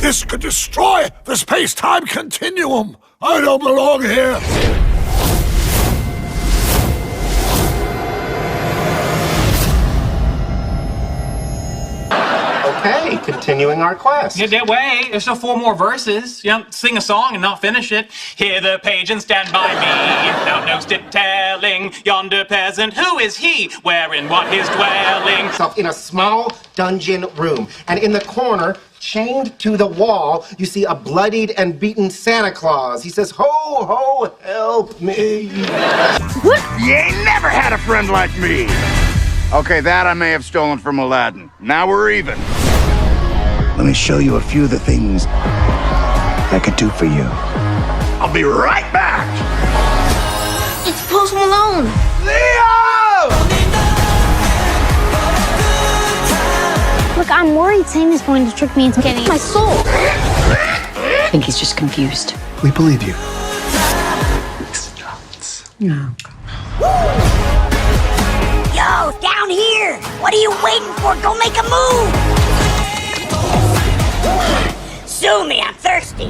This could destroy the space-time continuum. I don't belong here. Okay, continuing our quest. Yeah, wait, there's still 4 more verses. You don't sing a song and not finish it. Hear the page and stand by me. If thou knowst it telling, yonder peasant, who is he? Where and what his dwelling? In a small dungeon room, and in the corner, chained to the wall, you see a bloodied and beaten Santa Claus. He says, ho, ho, help me. You ain't never had a friend like me. Okay, that I may have stolen from Aladdin. Now we're even. Let me show you a few of the things I could do for you. I'll be right back. It's Post Malone. Leo! Look, I'm worried Satan's going to trick me into getting my soul. I think he's just confused. We believe you. No. Yo, down here! What are you waiting for? Go make a move! Sue me, I'm thirsty.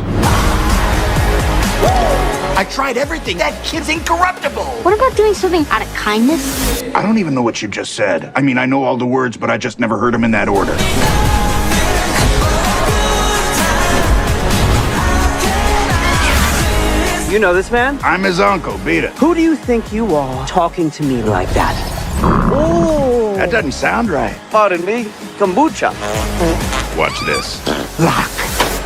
I tried everything. That kid's incorruptible. What about doing something out of kindness? I don't even know what you just said. I mean, I know all the words, but I just never heard them in that order. You know this man? I'm his uncle. Beat it. Who do you think you are talking to me like that? Oh. That doesn't sound right. Pardon me, kombucha. Watch this. Lock.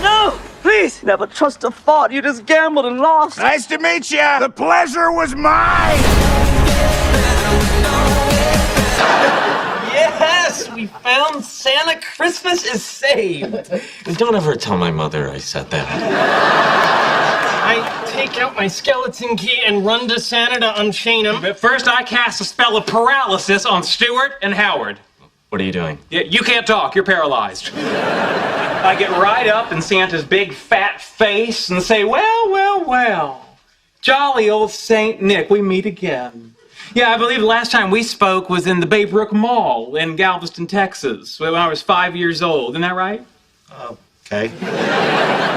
No! Please! Never trust a thought. You just gambled and lost. Nice to meet you. The pleasure was mine. Yes, we found Santa. Christmas is saved. Don't ever tell my mother I said that. I take out my skeleton key and run to Santa to unchain him. But first I cast a spell of paralysis on Stuart and Howard. What are you doing? Yeah, you can't talk, you're paralyzed. I get right up in Santa's big fat face and say, well, well, well. Jolly old Saint Nick, we meet again. Yeah, I believe the last time we spoke was in the Baybrook Mall in Galveston, Texas, when I was 5 years old. Isn't that right? Okay.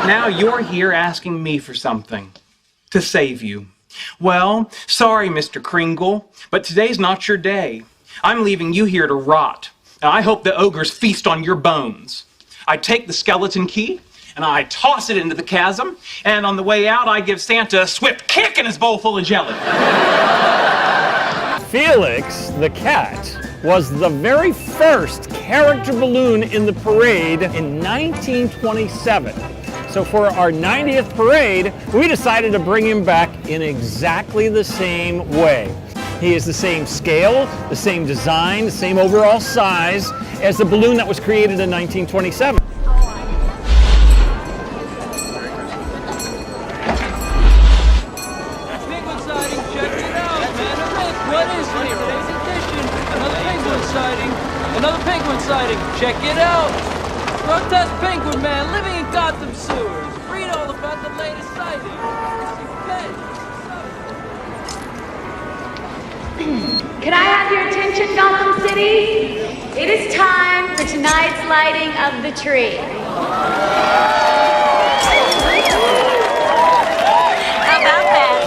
Now you're here asking me for something to save you. Well, sorry, Mr. Kringle, but today's not your day. I'm leaving you here to rot. Now, I hope the ogres feast on your bones. I take the skeleton key and I toss it into the chasm, and on the way out I give Santa a swift kick in his bowl full of jelly. Felix the cat was the very first character balloon in the parade in 1927. So for our 90th parade, we decided to bring him back in exactly the same way. He is the same scale, the same design, the same overall size as the balloon that was created in 1927. Another penguin sighting. Check it out. Protest penguin man living in Gotham sewers. Read all about the latest sighting. Can I have your attention, Gotham City? It is time for tonight's lighting of the tree. How about that?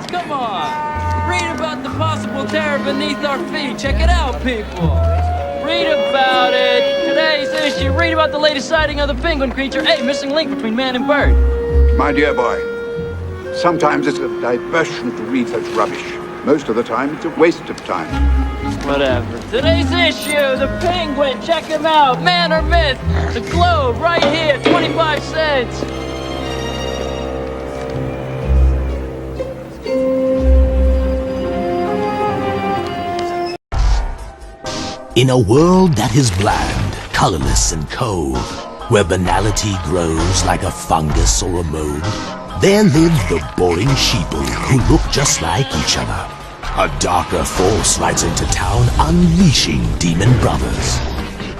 Come on. Read about the possible terror beneath our feet. Check it out, people. Read about it. Today's issue. Read about the latest sighting of the penguin creature. Hey, missing link between man and bird. My dear boy, sometimes it's a diversion to read such rubbish. Most of the time, it's a waste of time. Whatever. Today's issue, the penguin. Check him out. Man or myth. The Globe, right here, 25 cents. In a world that is bland, colorless and cold, where banality grows like a fungus or a mold, there live the boring sheeple who look just like each other. A darker force rides into town, unleashing demon brothers.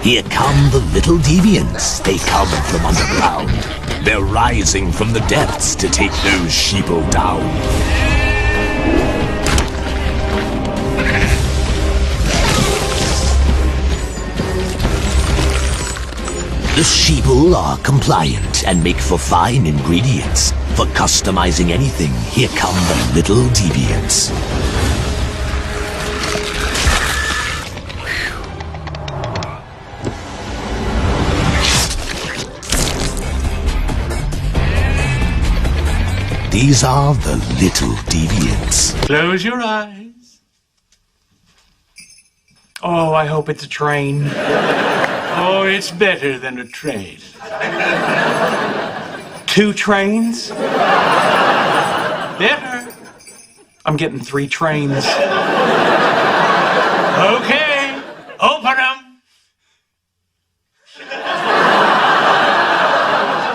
Here come the little deviants, they come from underground. They're rising from the depths to take those sheeple down. The sheeple are compliant and make for fine ingredients. For customizing anything, here come the little deviants. These are the little deviants. Close your eyes. Oh, I hope it's a train. Oh, it's better than a train. 2 trains? Better. I'm getting 3 trains. Okay, open them.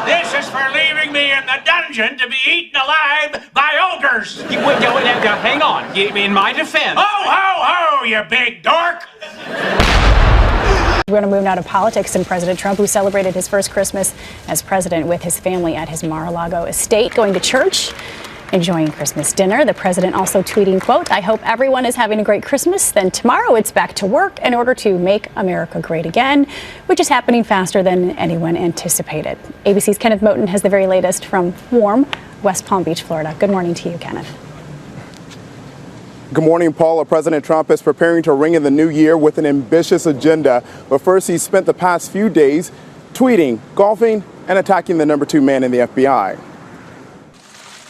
This is for leaving me in the dungeon to be eaten alive by ogres. Wait, hang on. In my defense. Ho, ho, ho, you big dork. We're going to move now to politics, and President Trump, who celebrated his first Christmas as president with his family at his Mar-a-Lago estate, going to church, enjoying Christmas dinner. The president also tweeting, quote, "I hope everyone is having a great Christmas. Then tomorrow it's back to work in order to make America great again," which is happening faster than anyone anticipated. ABC's Kenneth Moten has the very latest from warm West Palm Beach, Florida. Good morning to you, Kenneth. Good morning, Paula. President Trump is preparing to ring in the new year with an ambitious agenda. But first, he spent the past few days tweeting, golfing, and attacking the #2 man in the FBI.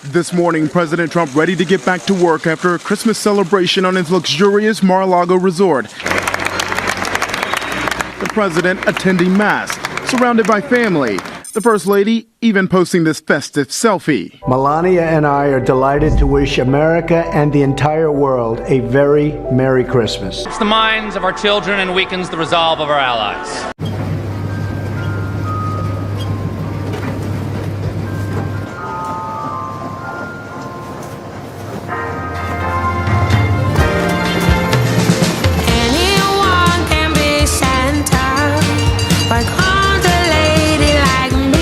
This morning, President Trump ready to get back to work after a Christmas celebration on his luxurious Mar-a-Lago resort. The president attending Mass, surrounded by family. The First Lady even posting this festive selfie. Melania and I are delighted to wish America and the entire world a very Merry Christmas. It's the minds of our children and weakens the resolve of our allies. Anyone can be Santa, like all the lady like me.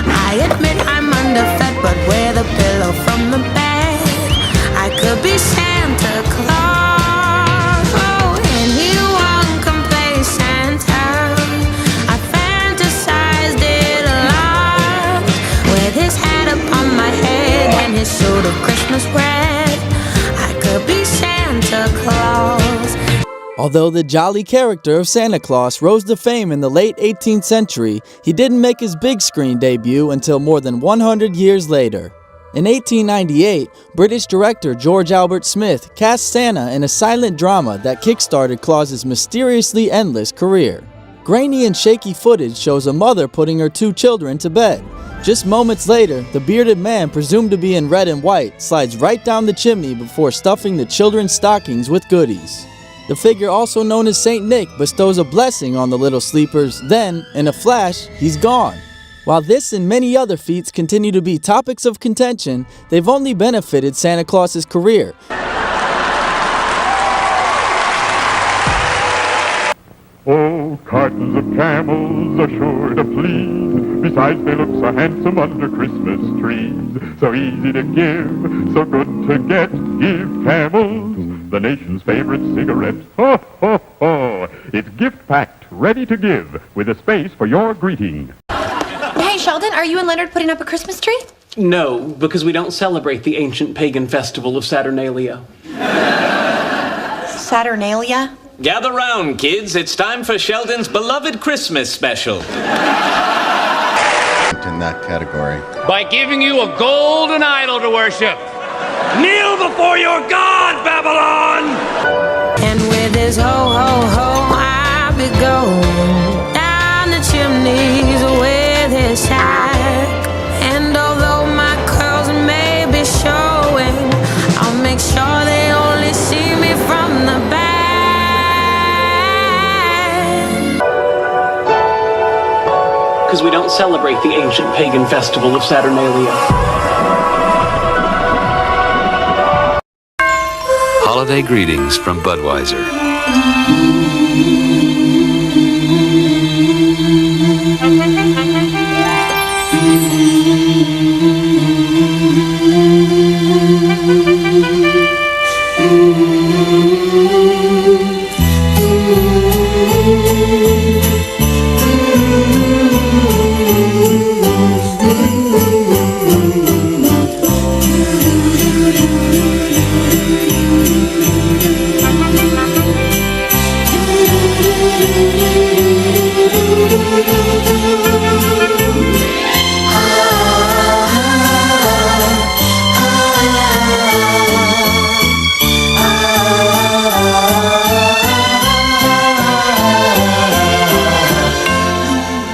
I admit I'm underfed, but with a pillow from the bed, I could be Santa Claus. Oh, anyone can play Santa. I fantasized it a lot, with his hat upon my head and his suit of Christmas red. I could be Santa Claus. Although the jolly character of Santa Claus rose to fame in the late 18th century, he didn't make his big screen debut until more than 100 years later. In 1898, British director George Albert Smith cast Santa in a silent drama that kick-started Claus's mysteriously endless career. Grainy and shaky footage shows a mother putting her 2 children to bed. Just moments later, the bearded man, presumed to be in red and white, slides right down the chimney before stuffing the children's stockings with goodies. The figure, also known as Saint Nick, bestows a blessing on the little sleepers, then, in a flash, he's gone. While this and many other feats continue to be topics of contention, they've only benefited Santa Claus's career. Oh, cartons of camels are sure to please. Besides, they look so handsome under Christmas trees. So easy to give, so good to get. Give camels the nation's favorite cigarette. Ho, ho, ho. It's gift-packed, ready to give, with a space for your greeting. Hey, Sheldon, are you and Leonard putting up a Christmas tree? No, because we don't celebrate the ancient pagan festival of Saturnalia. Saturnalia? Gather round, kids. It's time for Sheldon's beloved Christmas special. In that category. By giving you a golden idol to worship. Kneel before your God, Babylon! And with his ho, ho, ho, I'll be going down the chimneys with his sack. And although my curls may be showing, I'll make sure they only see me from the back. Because we don't celebrate the ancient pagan festival of Saturnalia. Holiday greetings from Budweiser.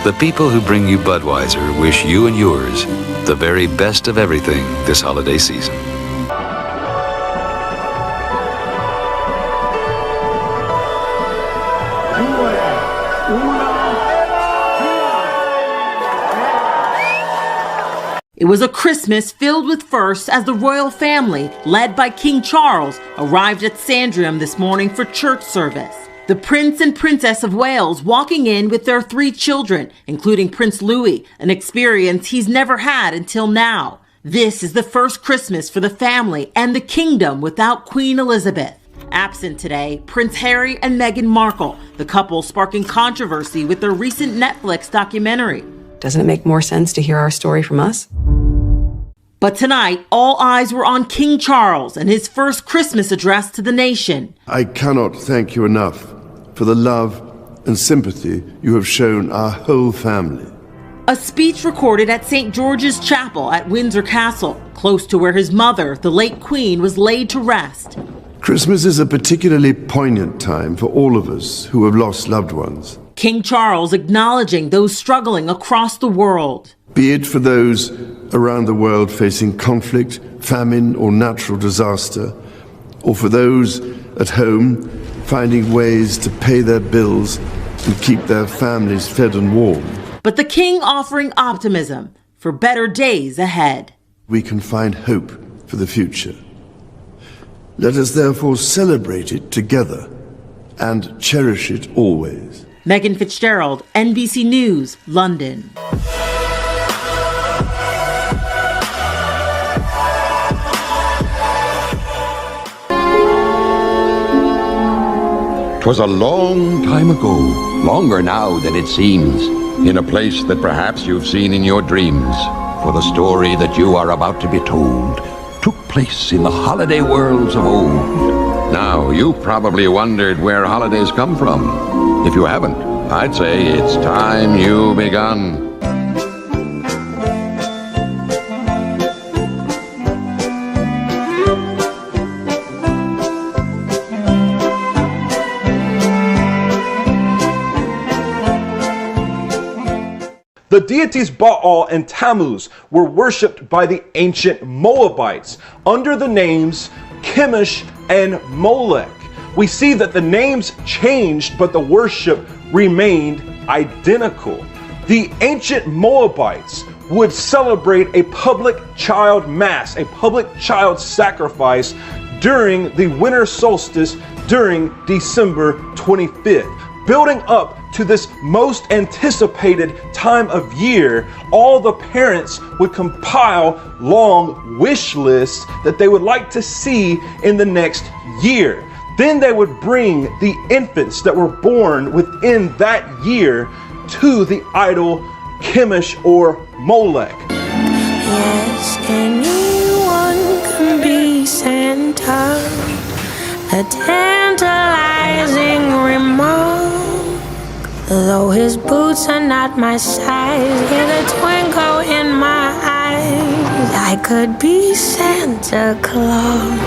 The people who bring you Budweiser wish you and yours the very best of everything this holiday season. It was a Christmas filled with firsts as the royal family, led by King Charles, arrived at Sandringham this morning for church service. The Prince and Princess of Wales walking in with their 3 children, including Prince Louis, an experience he's never had until now. This is the first Christmas for the family and the kingdom without Queen Elizabeth. Absent today, Prince Harry and Meghan Markle, the couple sparking controversy with their recent Netflix documentary. Doesn't it make more sense to hear our story from us? But tonight, all eyes were on King Charles and his first Christmas address to the nation. I cannot thank you enough for the love and sympathy you have shown our whole family. A speech recorded at St. George's Chapel at Windsor Castle, close to where his mother, the late Queen, was laid to rest. Christmas is a particularly poignant time for all of us who have lost loved ones. King Charles acknowledging those struggling across the world. Be it for those around the world facing conflict, famine, or natural disaster, or for those at home finding ways to pay their bills and keep their families fed and warm. But the king offering optimism for better days ahead. We can find hope for the future. Let us therefore celebrate it together and cherish it always. Megan Fitzgerald, NBC News, London. 'Twas a long time ago, longer now than it seems, in a place that perhaps you've seen in your dreams. For the story that you are about to be told took place in the holiday worlds of old. Now, you probably wondered where holidays come from. If you haven't, I'd say it's time you begun. The deities Baal and Tammuz were worshipped by the ancient Moabites under the names Chemosh and Molech. We see that the names changed, but the worship remained identical. The ancient Moabites would celebrate a public child mass, a public child sacrifice during the winter solstice during December 25th. Building up to this most anticipated time of year, all the parents would compile long wish lists that they would like to see in the next year. Then they would bring the infants that were born within that year to the idol Chemosh or Molech. Yes, anyone can be Santa, a tantalizing remark. Though his boots are not my size, with a twinkle in my eyes, I could be Santa Claus.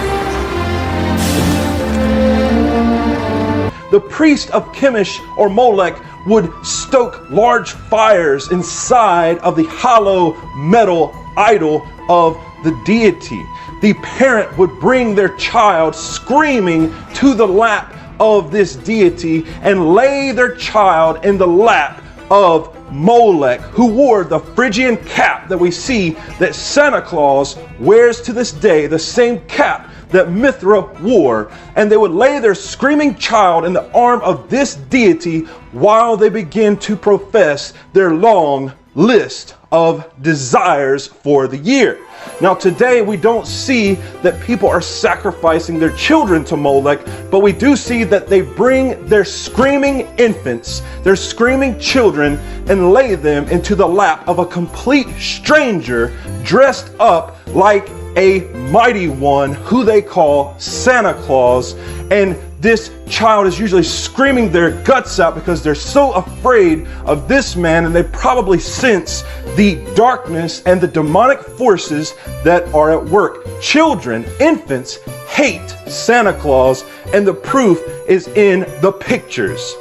The priest of Chemosh or Molech would stoke large fires inside of the hollow metal idol of the deity. The parent would bring their child screaming to the lap of this deity and lay their child in the lap of Molech, who wore the Phrygian cap that we see that Santa Claus wears to this day, the same cap that Mithra wore. And they would lay their screaming child in the arm of this deity while they begin to profess their long list of desires for the year. Now today we don't see that people are sacrificing their children to Molech, but we do see that they bring their screaming infants, their screaming children, and lay them into the lap of a complete stranger dressed up like a mighty one who they call Santa Claus. And this child is usually screaming their guts out because they're so afraid of this man, and they probably sense the darkness and the demonic forces that are at work. Children, infants, hate Santa Claus, and the proof is in the pictures.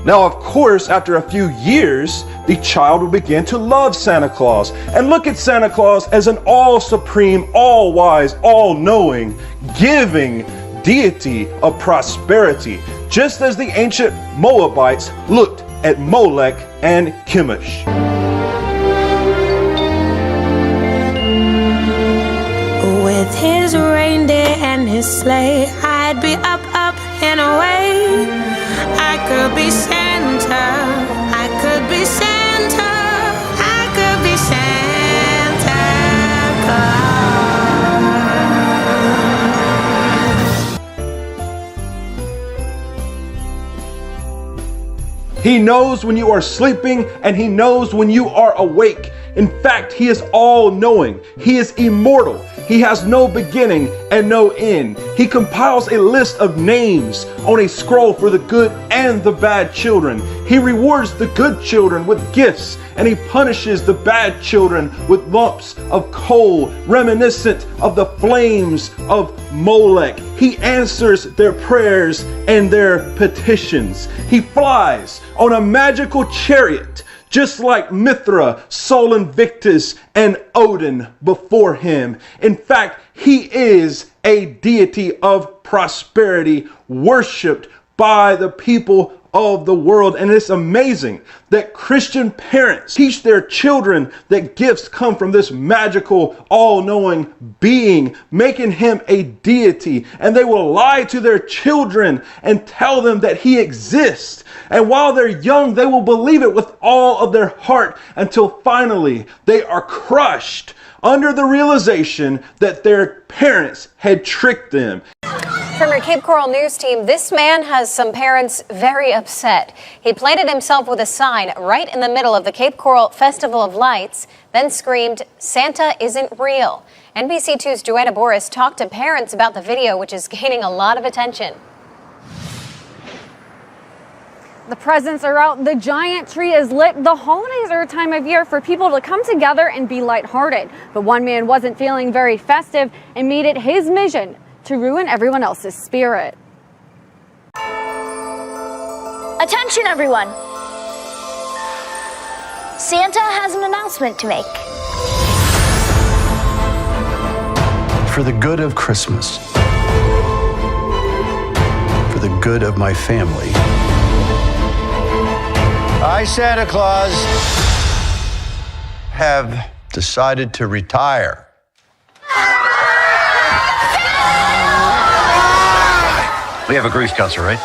Now, of course, after a few years, the child will begin to love Santa Claus and look at Santa Claus as an all-supreme, all-wise, all-knowing, giving deity of prosperity, just as the ancient Moabites looked at Molech and Chemosh. With his reindeer and his sleigh. I'd be up and away. I could be Santa. I could be Santa. I could be Santa Claus. He knows when you are sleeping and he knows when you are awake. In fact, he is all-knowing. He is immortal. He has no beginning and no end. He compiles a list of names on a scroll for the good and the bad children. He rewards the good children with gifts, and he punishes the bad children with lumps of coal reminiscent of the flames of Molech. He answers their prayers and their petitions. He flies on a magical chariot, just like Mithra, Sol Invictus, and Odin before him. In fact, he is a deity of prosperity, worshipped by the people of the world. And it's amazing that Christian parents teach their children that gifts come from this magical, all-knowing being, making him a deity. And they will lie to their children and tell them that he exists. And while they're young, they will believe it with all of their heart until finally they are crushed under the realization that their parents had tricked them. From your Cape Coral News team, this man has some parents very upset. He planted himself with a sign right in the middle of the Cape Coral Festival of Lights, then screamed, "Santa isn't real." NBC2's Joanna Boris talked to parents about the video, which is gaining a lot of attention. The presents are out, the giant tree is lit. The holidays are a time of year for people to come together and be lighthearted. But one man wasn't feeling very festive and made it his mission to ruin everyone else's spirit. Attention, everyone! Santa has an announcement to make. For the good of Christmas, for the good of my family, I, Santa Claus, have decided to retire. We have a grief counselor, right?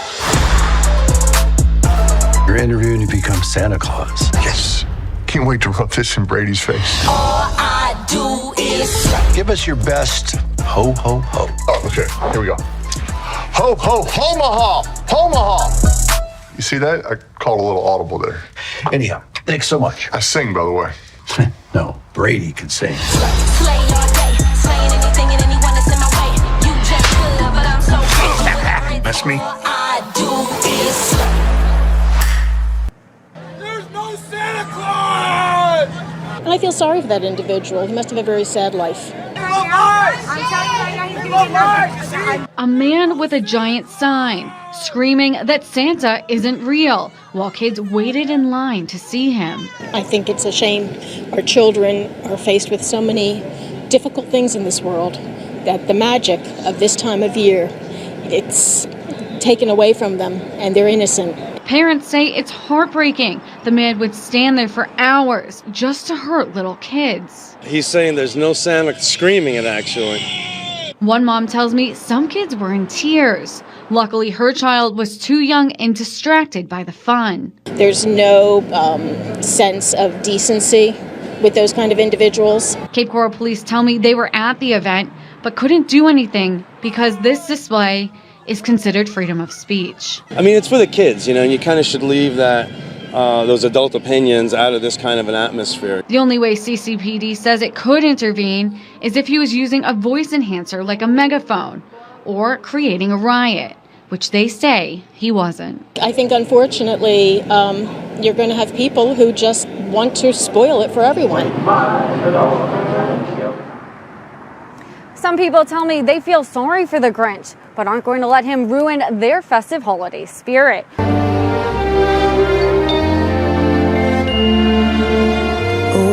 You're interviewing to become Santa Claus. Yes. Can't wait to rub this in Brady's face. All I do is Give us your best ho, ho, ho. Oh, okay. Here we go. Ho, ho, homaha! Homaha! You see that? I called a little audible there. Anyhow, thanks so much. I sing, by the way. No, Brady can sing. slay all day, slaying anything and anyone that's in my way. You just good, but I'm so good. That's me. All I do is slay. There's no Santa Claus! And I feel sorry for that individual. He must have a very sad life. A man with a giant sign screaming that Santa isn't real while kids waited in line to see him. I think it's a shame our children are faced with so many difficult things in this world that the magic of this time of year, it's taken away from them and they're innocent. Parents say it's heartbreaking. The man would stand there for hours just to hurt little kids. He's saying there's no Santa screaming it, actually. One mom tells me some kids were in tears. Luckily, her child was too young and distracted by the fun. There's no sense of decency with those kind of individuals. Cape Coral police tell me they were at the event but couldn't do anything because this display is considered freedom of speech. I mean, it's for the kids, and you kind of should leave that those adult opinions out of this kind of an atmosphere. The only way CCPD says it could intervene is if he was using a voice enhancer like a megaphone or creating a riot, which they say he wasn't. I think, unfortunately, you're going to have people who just want to spoil it for everyone. Some people tell me they feel sorry for the Grinch, but aren't going to let him ruin their festive holiday spirit.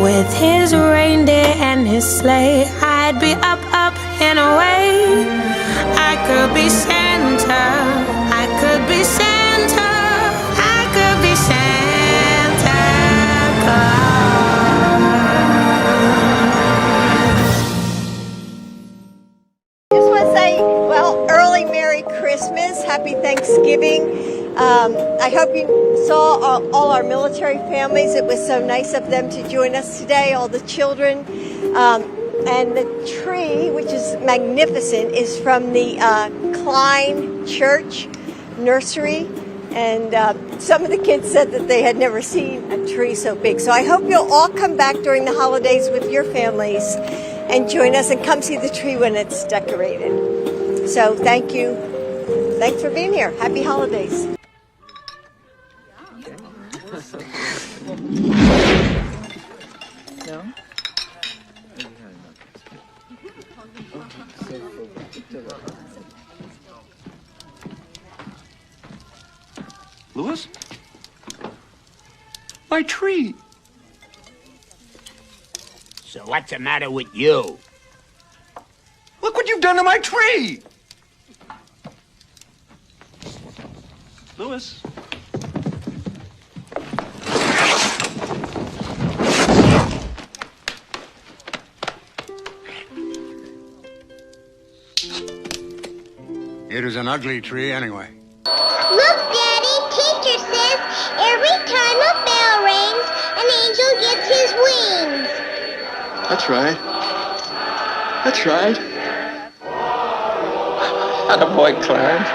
With his reindeer and his sleigh, I'd be up and away. I could be Santa, I could be Santa, I could be Santa Claus. Just want to say, well, Christmas. Happy Thanksgiving. I hope you saw all our military families. It was so nice of them to join us today, all the children. And the tree, which is magnificent, is from the Klein Church Nursery. And some of the kids said that they had never seen a tree so big. So I hope you'll all come back during the holidays with your families and join us and come see the tree when it's decorated. So thank you. Thanks for being here. Happy holidays. Louis? My tree. So what's the matter with you? Look what you've done to my tree! Louis? It is an ugly tree anyway. Look, Daddy, teacher says every time a bell rings, an angel gets his wings. That's right. That's right. Attaboy, Clarence.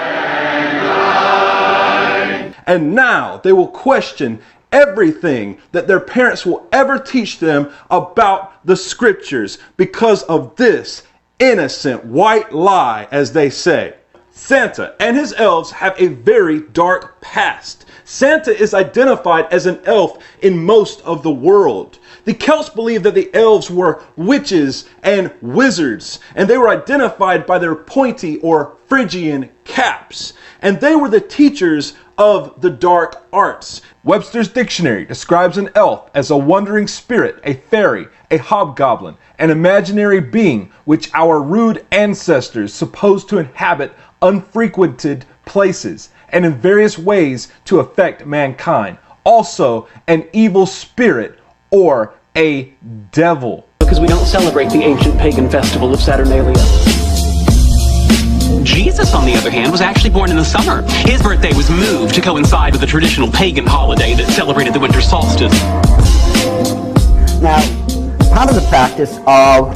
And now they will question everything that their parents will ever teach them about the scriptures because of this innocent white lie, as they say. Santa and his elves have a very dark past. Santa is identified as an elf in most of the world. The Celts believed that the elves were witches and wizards, and they were identified by their pointy or Phrygian caps. And they were the teachers of the dark arts. Webster's dictionary describes an elf as a wandering spirit, a fairy, a hobgoblin, an imaginary being which our rude ancestors supposed to inhabit unfrequented places and in various ways to affect mankind. Also, an evil spirit or a devil. Because we don't celebrate the ancient pagan festival of Saturnalia. Jesus, on the other hand, was actually born in the summer. His birthday was moved to coincide with the traditional pagan holiday that celebrated the winter solstice. Now, part of the practice of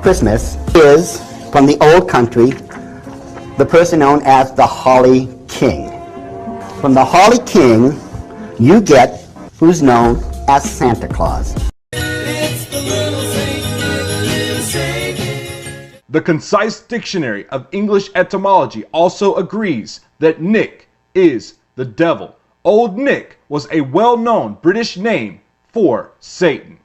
Christmas is, from the old country, the person known as the Holly King. From the Holly King, you get who's known as Santa Claus. The Concise Dictionary of English Etymology also agrees that Nick is the devil. Old Nick was a well-known British name for Satan.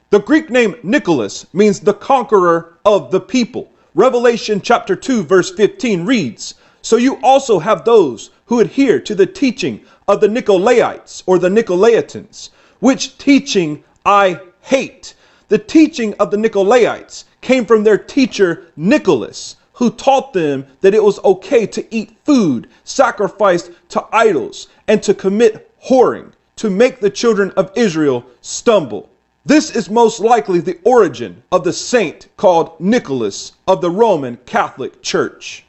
The Greek name Nicholas means the conqueror of the people. Revelation chapter 2 verse 15 reads, "So you also have those who adhere to the teaching of the Nicolaitans or the Nicolaitans, which teaching I hate." The teaching of the Nicolaitans came from their teacher Nicholas, who taught them that it was okay to eat food sacrificed to idols and to commit whoring, to make the children of Israel stumble. This is most likely the origin of the saint called Nicholas of the Roman Catholic Church.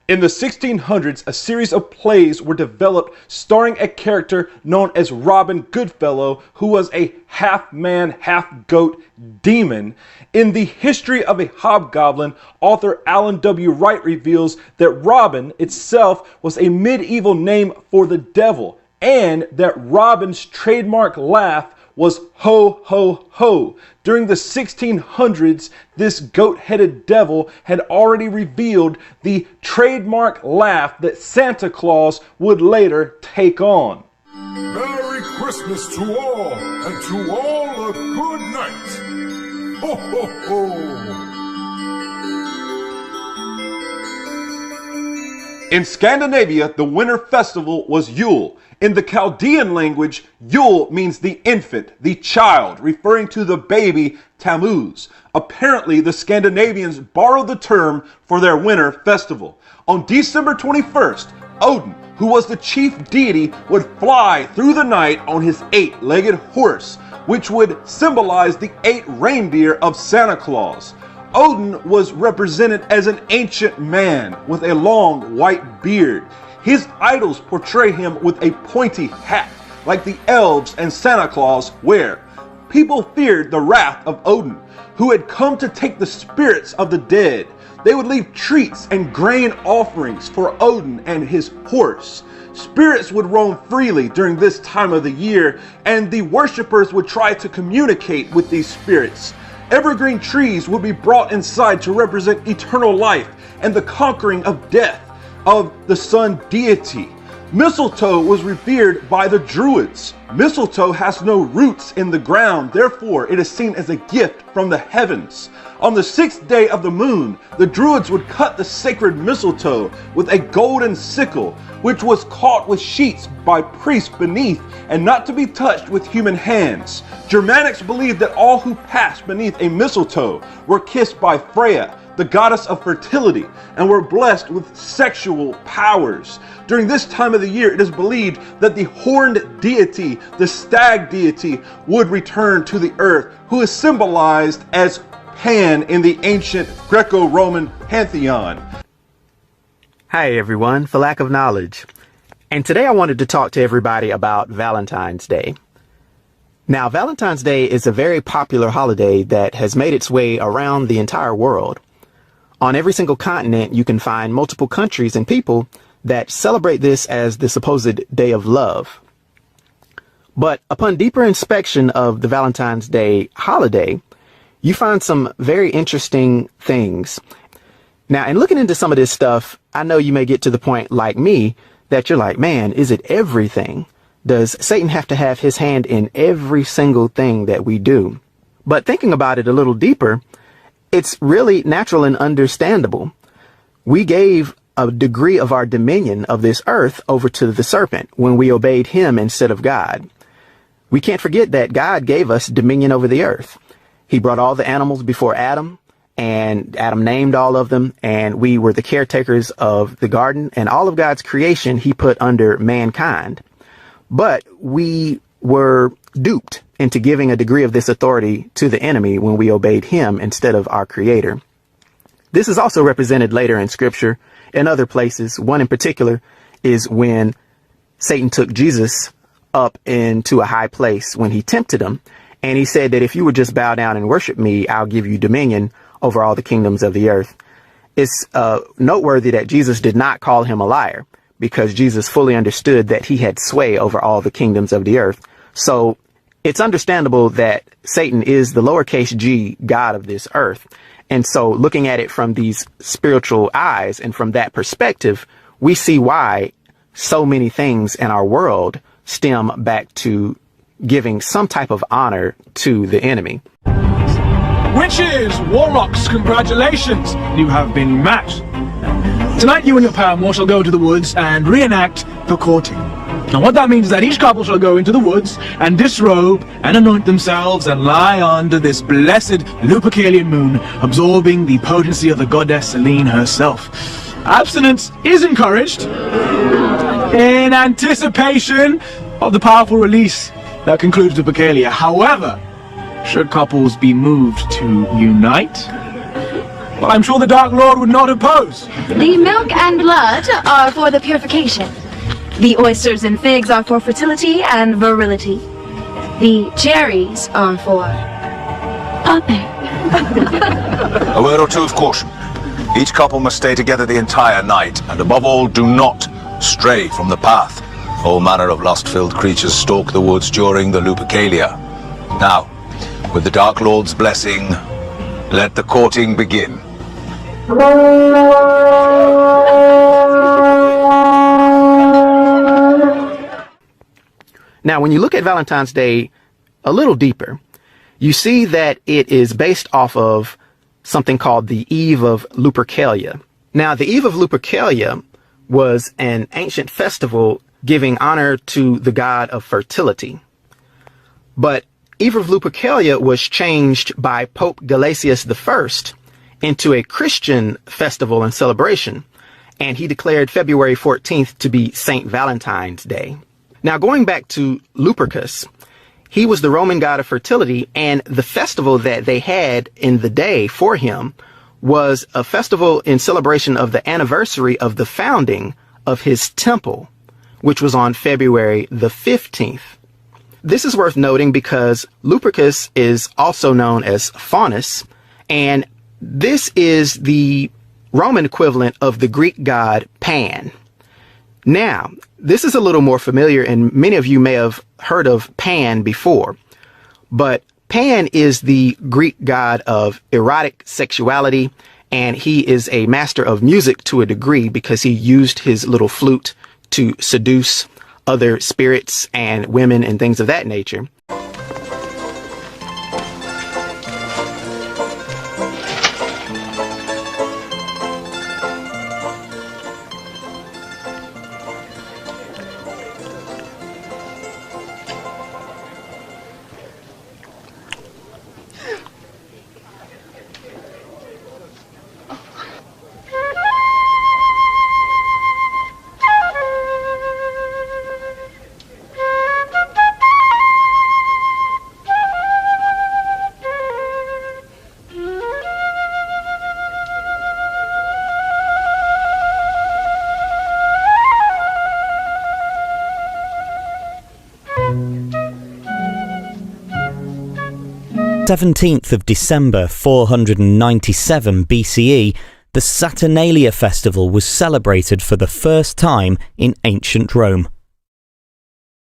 In the 1600s, a series of plays were developed starring a character known as Robin Goodfellow, who was a half-man, half-goat demon. In The History of a Hobgoblin, author Alan W. Wright reveals that Robin itself was a medieval name for the devil, and that Robin's trademark laugh was ho, ho, ho. During the 1600s, this goat-headed devil had already revealed the trademark laugh that Santa Claus would later take on. Merry Christmas to all, and to all a good night. Ho, ho, ho. In Scandinavia, the winter festival was Yule. In the Chaldean language, Yule means the infant, the child, referring to the baby Tammuz. Apparently, the Scandinavians borrowed the term for their winter festival. On December 21st, Odin, who was the chief deity, would fly through the night on his 8-legged horse, which would symbolize the 8 reindeer of Santa Claus. Odin was represented as an ancient man with a long white beard. His idols portray him with a pointy hat, like the elves and Santa Claus wear. People feared the wrath of Odin, who had come to take the spirits of the dead. They would leave treats and grain offerings for Odin and his horse. Spirits would roam freely during this time of the year, and the worshippers would try to communicate with these spirits. Evergreen trees would be brought inside to represent eternal life and the conquering of death of the sun deity. Mistletoe was revered by the Druids. Mistletoe has no roots in the ground, therefore it is seen as a gift from the heavens. On the 6th day of the moon, the Druids would cut the sacred mistletoe with a golden sickle, which was caught with sheets by priests beneath and not to be touched with human hands. Germanics believed that all who passed beneath a mistletoe were kissed by Freya, the goddess of fertility, and were blessed with sexual powers. During this time of the year, it is believed that the horned deity, the stag deity, would return to the earth, who is symbolized as Pan in the ancient Greco-Roman pantheon. Hi everyone, for lack of knowledge. And today I wanted to talk to everybody about Valentine's Day. Now, Valentine's Day is a very popular holiday that has made its way around the entire world. On every single continent, you can find multiple countries and people that celebrate this as the supposed day of love. But upon deeper inspection of the Valentine's Day holiday, you find some very interesting things. Now, in looking into some of this stuff, I know you may get to the point like me that you're like, man, is it everything? Does Satan have to have his hand in every single thing that we do? But thinking about it a little deeper, it's really natural and understandable. We gave a degree of our dominion of this earth over to the serpent when we obeyed him instead of God. We can't forget that God gave us dominion over the earth. He brought all the animals before Adam, and Adam named all of them, and we were the caretakers of the garden, and all of God's creation he put under mankind. But we were duped into giving a degree of this authority to the enemy when we obeyed him instead of our creator. This is also represented later in scripture in other places. One in particular is when Satan took Jesus up into a high place when he tempted him. And he said that if you would just bow down and worship me, I'll give you dominion over all the kingdoms of the earth. It's noteworthy that Jesus did not call him a liar, because Jesus fully understood that he had sway over all the kingdoms of the earth. So it's understandable that Satan is the lowercase g god of this earth. And so looking at it from these spiritual eyes and from that perspective, we see why so many things in our world stem back to giving some type of honor to the enemy. Witches, warlocks, congratulations! You have been matched. Tonight you and your paramour shall go to the woods and reenact the courting. Now what that means is that each couple shall go into the woods and disrobe and anoint themselves and lie under this blessed Lupercalian moon, absorbing the potency of the goddess Selene herself. Abstinence is encouraged in anticipation of the powerful release that concludes Lupercalia. However, should couples be moved to unite, well, I'm sure the Dark Lord would not oppose. The milk and blood are for the purification. The oysters and figs are for fertility and virility. The cherries are for popping. A word or two of caution. Each couple must stay together the entire night, and above all, do not stray from the path. All manner of lust-filled creatures stalk the woods during the Lupercalia. Now, with the Dark Lord's blessing, let the courting begin. Now, when you look at Valentine's Day a little deeper, you see that it is based off of something called the Eve of Lupercalia. Now, the Eve of Lupercalia was an ancient festival giving honor to the god of fertility. But Eve of Lupercalia was changed by Pope Gelasius I into a Christian festival and celebration, and he declared February 14th to be St. Valentine's Day. Now, going back to Lupercus, he was the Roman god of fertility, and the festival that they had in the day for him was a festival in celebration of the anniversary of the founding of his temple, which was on February the 15th. This is worth noting because Lupercus is also known as Faunus, and this is the Roman equivalent of the Greek god Pan. Now, this is a little more familiar, and many of you may have heard of Pan before, but Pan is the Greek god of erotic sexuality, and he is a master of music to a degree because he used his little flute to seduce other spirits and women and things of that nature. December 497 BCE, the Saturnalia festival was celebrated for the first time in ancient Rome.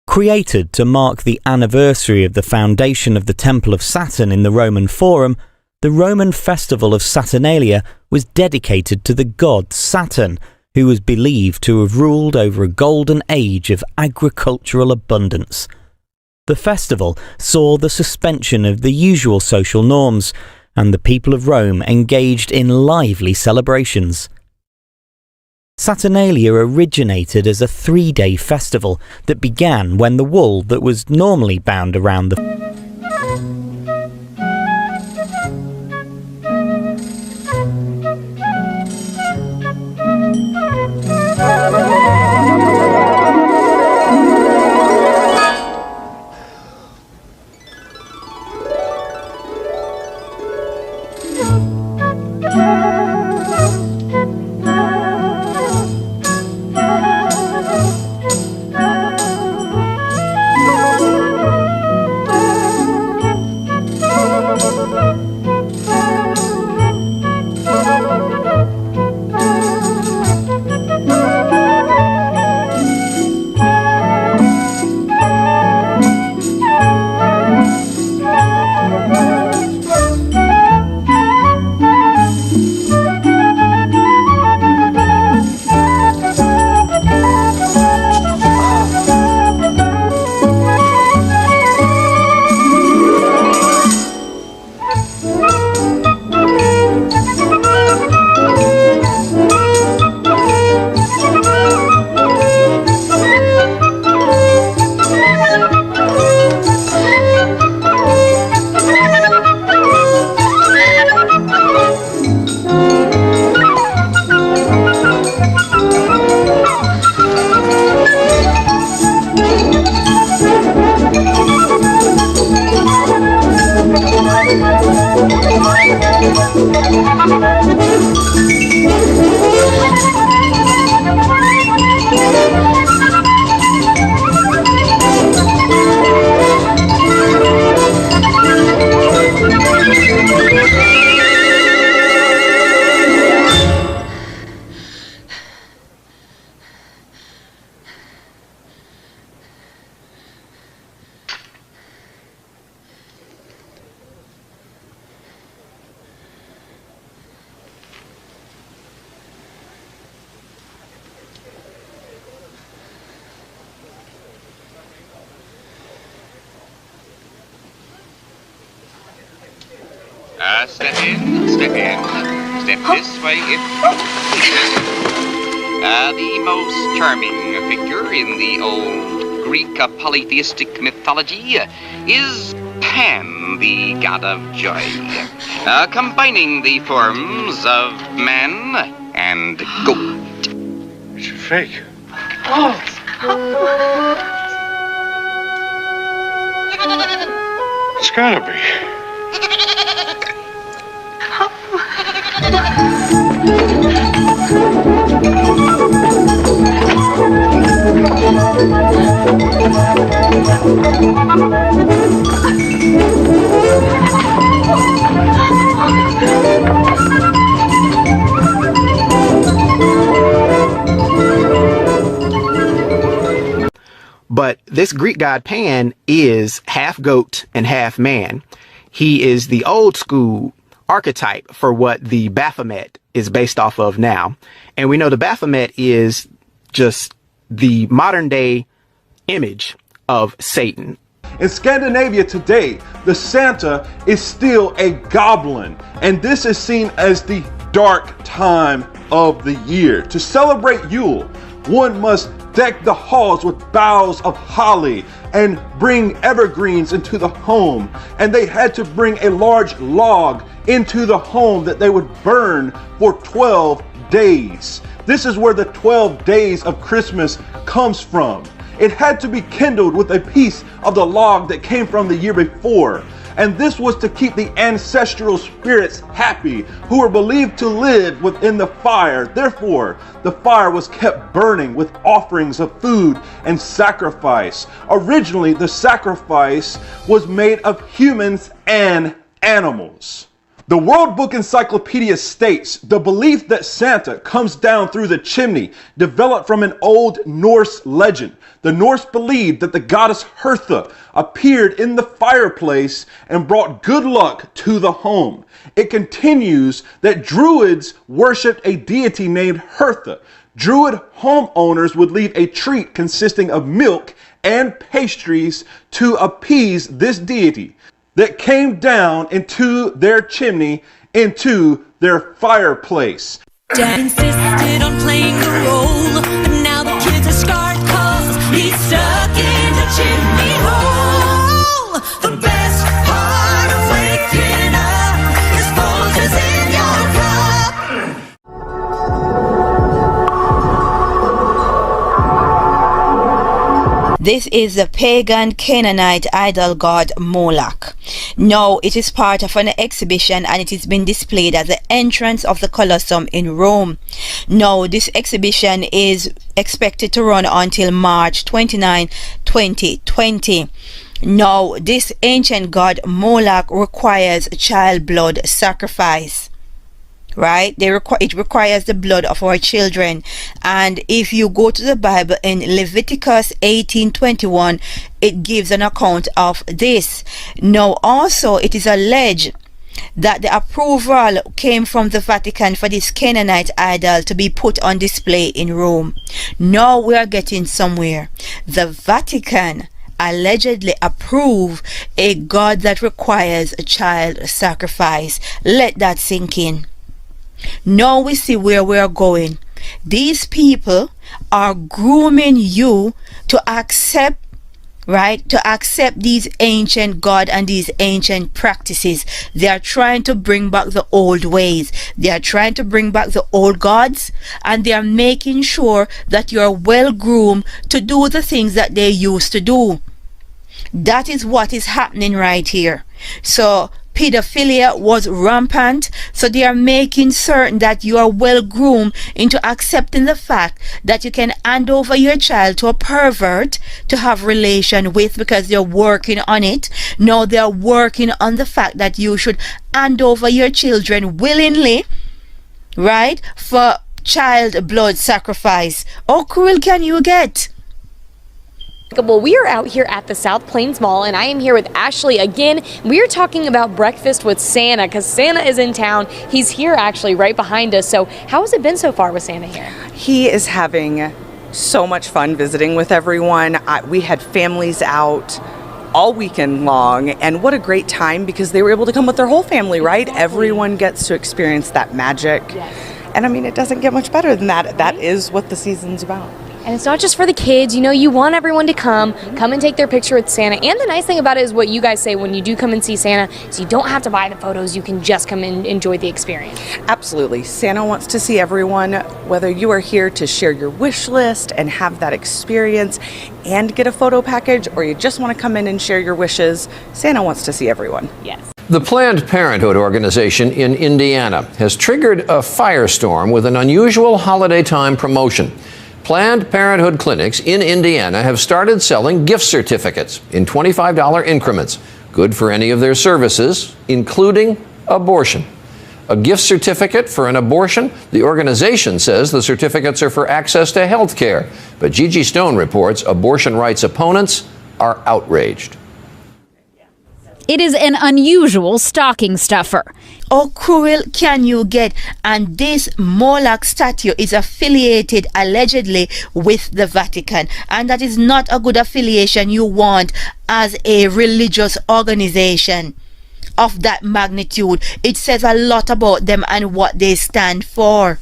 Created to mark the anniversary of the foundation of the Temple of Saturn in the Roman Forum, the Roman festival of Saturnalia was dedicated to the god Saturn, who was believed to have ruled over a golden age of agricultural abundance. The festival saw the suspension of the usual social norms, and the people of Rome engaged in lively celebrations. Saturnalia originated as a 3-day festival that began when the wool that was normally bound around the Step in, step this way if the most charming figure in the old Greek polytheistic mythology is Pan, the god of joy, combining the forms of man and goat. It's a fake. Oh. It's gotta be. But this Greek god Pan is half goat and half man. He is the old school archetype for what the Baphomet is based off of now. And we know the Baphomet is just the modern day image of Satan. In Scandinavia today, the Santa is still a goblin, and this is seen as the dark time of the year. To celebrate Yule, one must deck the halls with boughs of holly and bring evergreens into the home. And they had to bring a large log into the home that they would burn for 12 days. This is where the 12 days of Christmas comes from. It had to be kindled with a piece of the log that came from the year before. And this was to keep the ancestral spirits happy, who were believed to live within the fire. Therefore, the fire was kept burning with offerings of food and sacrifice. Originally, the sacrifice was made of humans and animals. The World Book Encyclopedia states the belief that Santa comes down through the chimney developed from an old Norse legend. The Norse believed that the goddess Hertha appeared in the fireplace and brought good luck to the home. It continues that Druids worshipped a deity named Hertha. Druid homeowners would leave a treat consisting of milk and pastries to appease this deity that came down into their chimney, into their fireplace. Dad insisted on playing the role, but now the kids are scarred 'cause he's stuck in the chimney hole. The best part of waking up is Folgers in your cup. This is the pagan Canaanite idol god Moloch. Now, it is part of an exhibition and it is being displayed at the entrance of the Colosseum in Rome. Now, this exhibition is expected to run until March 29, 2020. Now, this ancient god Moloch requires child blood sacrifice. Right? It requires the blood of our children. And if you go to the Bible in Leviticus 18:21, it gives an account of this. Now, also, it is alleged that the approval came from the Vatican for this Canaanite idol to be put on display in Rome. Now we are getting somewhere. The Vatican allegedly approve a god that requires a child sacrifice. Let that sink in. Now we see where we are going. These people are grooming you to accept, right? To accept these ancient God and these ancient practices. They are trying to bring back the old ways. They are trying to bring back the old gods, and they are making sure that you are well groomed to do the things that they used to do. That is what is happening right here. So pedophilia was rampant, so they are making certain that you are well groomed into accepting the fact that you can hand over your child to a pervert to have relation with, because they're working on it. Now they are working on the fact that you should hand over your children willingly, right, for child blood sacrifice. How cruel can you get? Well, we are out here at the South Plains Mall, and I am here with Ashley again. We are talking about breakfast with Santa, because Santa is in town. He's here actually right behind us. So how has it been so far with Santa here? He is having so much fun visiting with everyone. We had families out all weekend long, and what a great time, because they were able to come with their whole family, right? Exactly. Everyone gets to experience that magic. Yes. And I mean, it doesn't get much better than that. Right? That is what the season's about. And it's not just for the kids, you know, you want everyone to come and take their picture with Santa. And the nice thing about it is what you guys say when you do come and see Santa, so you don't have to buy the photos, you can just come and enjoy the experience. Absolutely. Santa wants to see everyone, whether you are here to share your wish list and have that experience and get a photo package, or you just want to come in and share your wishes. Santa wants to see everyone. Yes. The Planned Parenthood organization in Indiana has triggered a firestorm with an unusual holiday time promotion. Planned Parenthood clinics in Indiana have started selling gift certificates in $25 increments, good for any of their services, including abortion. A gift certificate for an abortion? The organization says the certificates are for access to health care. But Gigi Stone reports abortion rights opponents are outraged. It is an unusual stocking stuffer. How cruel can you get? And this Moloch statue is affiliated allegedly with the Vatican. And that is not a good affiliation you want as a religious organization of that magnitude. It says a lot about them and what they stand for.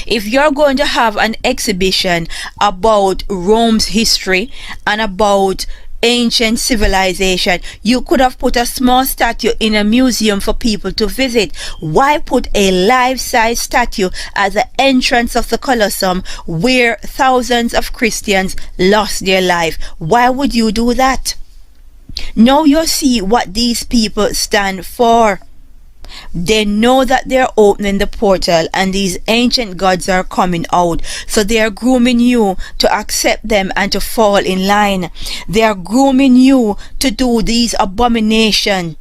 If you're going to have an exhibition about Rome's history and about ancient civilization, you could have put a small statue in a museum for people to visit. Why put a life-size statue at the entrance of the Colosseum where thousands of Christians lost their life? Why would you do that? Now you see what these people stand for. They know that they're opening the portal and these ancient gods are coming out. So they are grooming you to accept them and to fall in line. They are grooming you to do these abominations.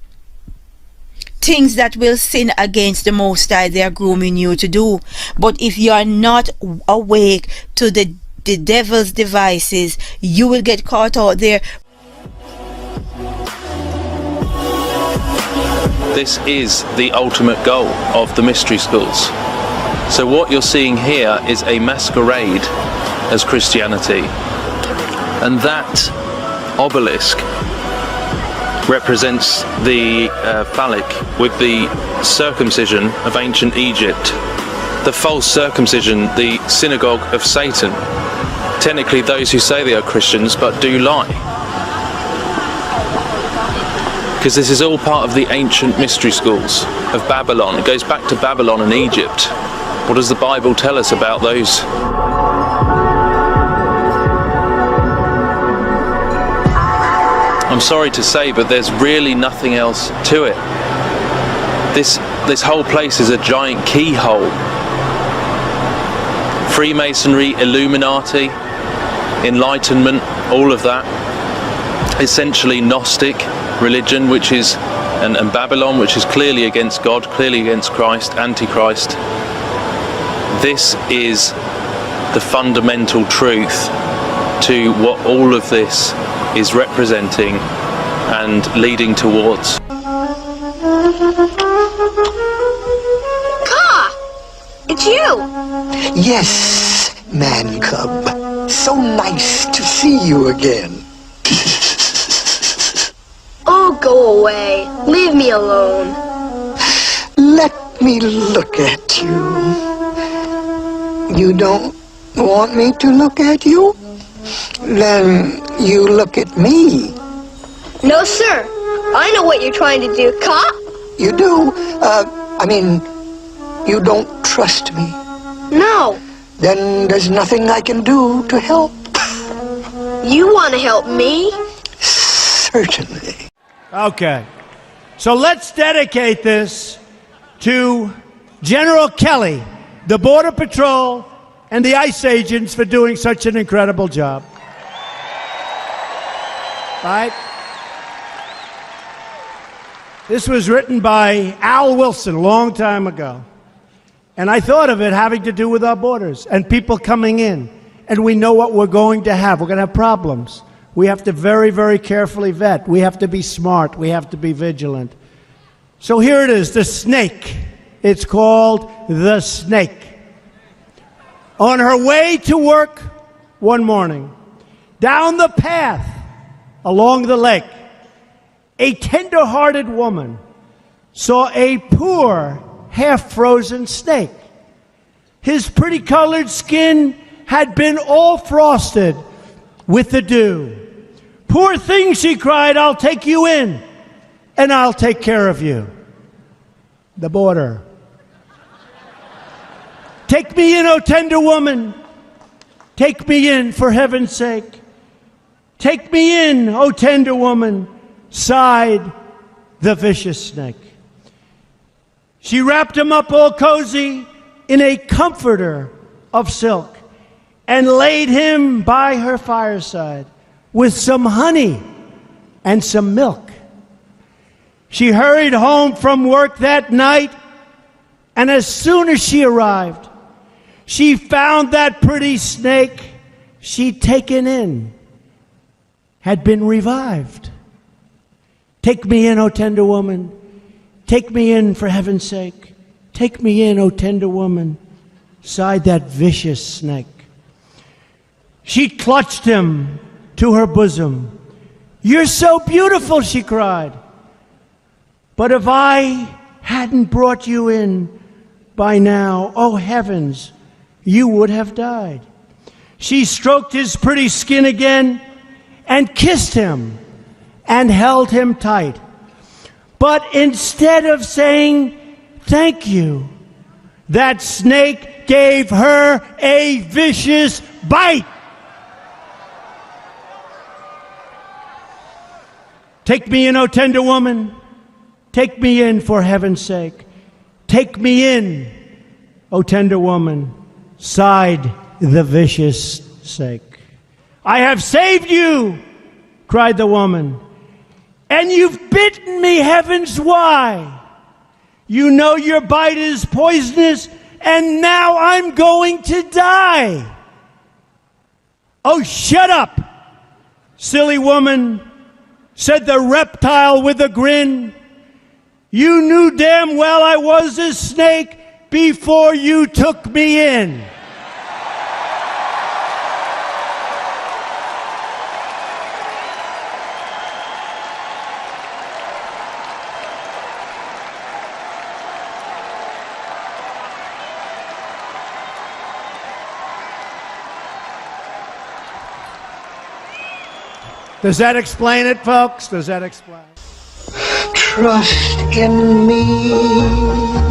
Things that will sin against the Most High, they are grooming you to do. But if you are not awake to the devil's devices, you will get caught out there. This is the ultimate goal of the mystery schools. So what you're seeing here is a masquerade as Christianity. And that obelisk represents the phallic with the circumcision of ancient Egypt. The false circumcision, the synagogue of Satan. Technically those who say they are Christians but do lie. Because this is all part of the ancient mystery schools of Babylon. It goes back to Babylon and Egypt. What does the Bible tell us about those? I'm sorry to say, but there's really nothing else to it. This whole place is a giant keyhole. Freemasonry, Illuminati, Enlightenment, all of that. Essentially Gnostic religion, which is and Babylon, which is clearly against God, clearly against Christ, Antichrist. This is the fundamental truth to what all of this is representing and leading towards. Ka! It's you! Yes, man cub. So nice to see you again. Oh, go away. Leave me alone. Let me look at you. You don't want me to look at you? Then you look at me. No, sir. I know what you're trying to do, Ka. You do? I mean, you don't trust me. No. Then there's nothing I can do to help. You want to help me? Certainly. Okay. So let's dedicate this to General Kelly, the Border Patrol, and the ICE agents for doing such an incredible job. Right? This was written by Al Wilson a long time ago. And I thought of it having to do with our borders and people coming in. And we know what we're going to have. We're going to have problems. We have to very, very carefully vet. We have to be smart. We have to be vigilant. So here it is, the snake. It's called the snake. On her way to work one morning, down the path along the lake, a tender-hearted woman saw a poor, half-frozen snake. His pretty-colored skin had been all frosted with the dew. Poor thing, she cried, I'll take you in, and I'll take care of you. The border. Take me in, O tender woman. Take me in, for heaven's sake. Take me in, O tender woman, sighed the vicious snake. She wrapped him up all cozy in a comforter of silk, and laid him by her fireside with some honey and some milk. She hurried home from work that night, and as soon as she arrived, she found that pretty snake she'd taken in had been revived. Take me in, O tender woman. Take me in, for heaven's sake. Take me in, O tender woman, sighed that vicious snake. She clutched him to her bosom. You're so beautiful, she cried. But if I hadn't brought you in by now, oh heavens, you would have died. She stroked his pretty skin again and kissed him and held him tight. But instead of saying thank you, that snake gave her a vicious bite. Take me in, O tender woman. Take me in, for heaven's sake. Take me in, O tender woman, sighed the vicious snake. I have saved you, cried the woman, and you've bitten me, heavens, why? You know your bite is poisonous, and now I'm going to die. Oh, shut up, silly woman, said the reptile with a grin. You knew damn well I was a snake before you took me in. Does that explain it, folks? Does that explain it? Trust in me.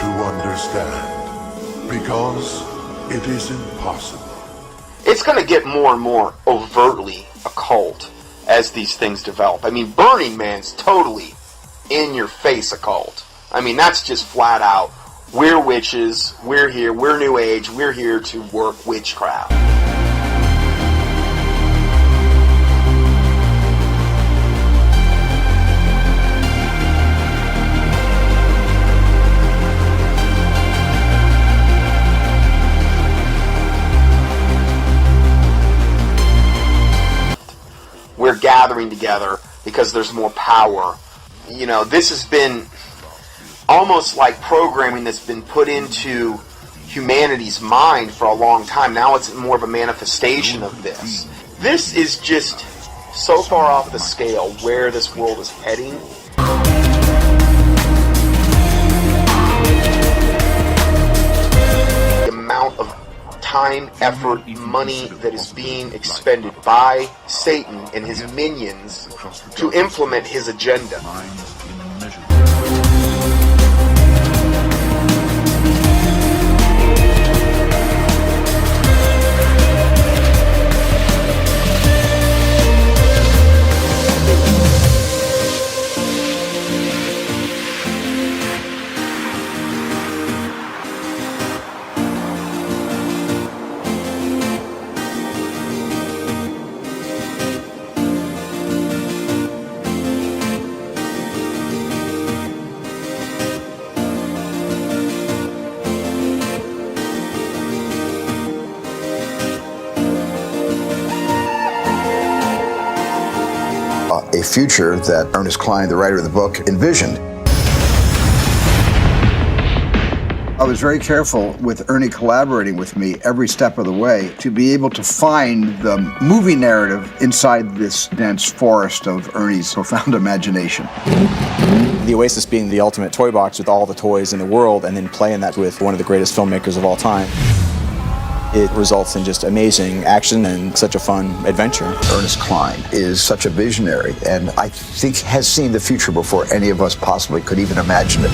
to understand, because it is impossible. It's going to get more and more overtly occult as these things develop. I mean, Burning Man's totally in-your-face occult. I mean, that's just flat out, we're witches, we're here, we're New Age, we're here to work witchcraft. We're gathering together because there's more power. You know, this has been almost like programming that's been put into humanity's mind for a long time. Now it's more of a manifestation of this. This is just so far off the scale where this world is heading. The amount of time, effort, money that is being expended by Satan and his minions to implement his agenda. A future that Ernest Cline, the writer of the book, envisioned. I was very careful with Ernie collaborating with me every step of the way to be able to find the movie narrative inside this dense forest of Ernie's profound imagination. The Oasis being the ultimate toy box with all the toys in the world, and then playing that with one of the greatest filmmakers of all time. It results in just amazing action and such a fun adventure. Ernest Cline is such a visionary, and I think has seen the future before any of us possibly could even imagine it.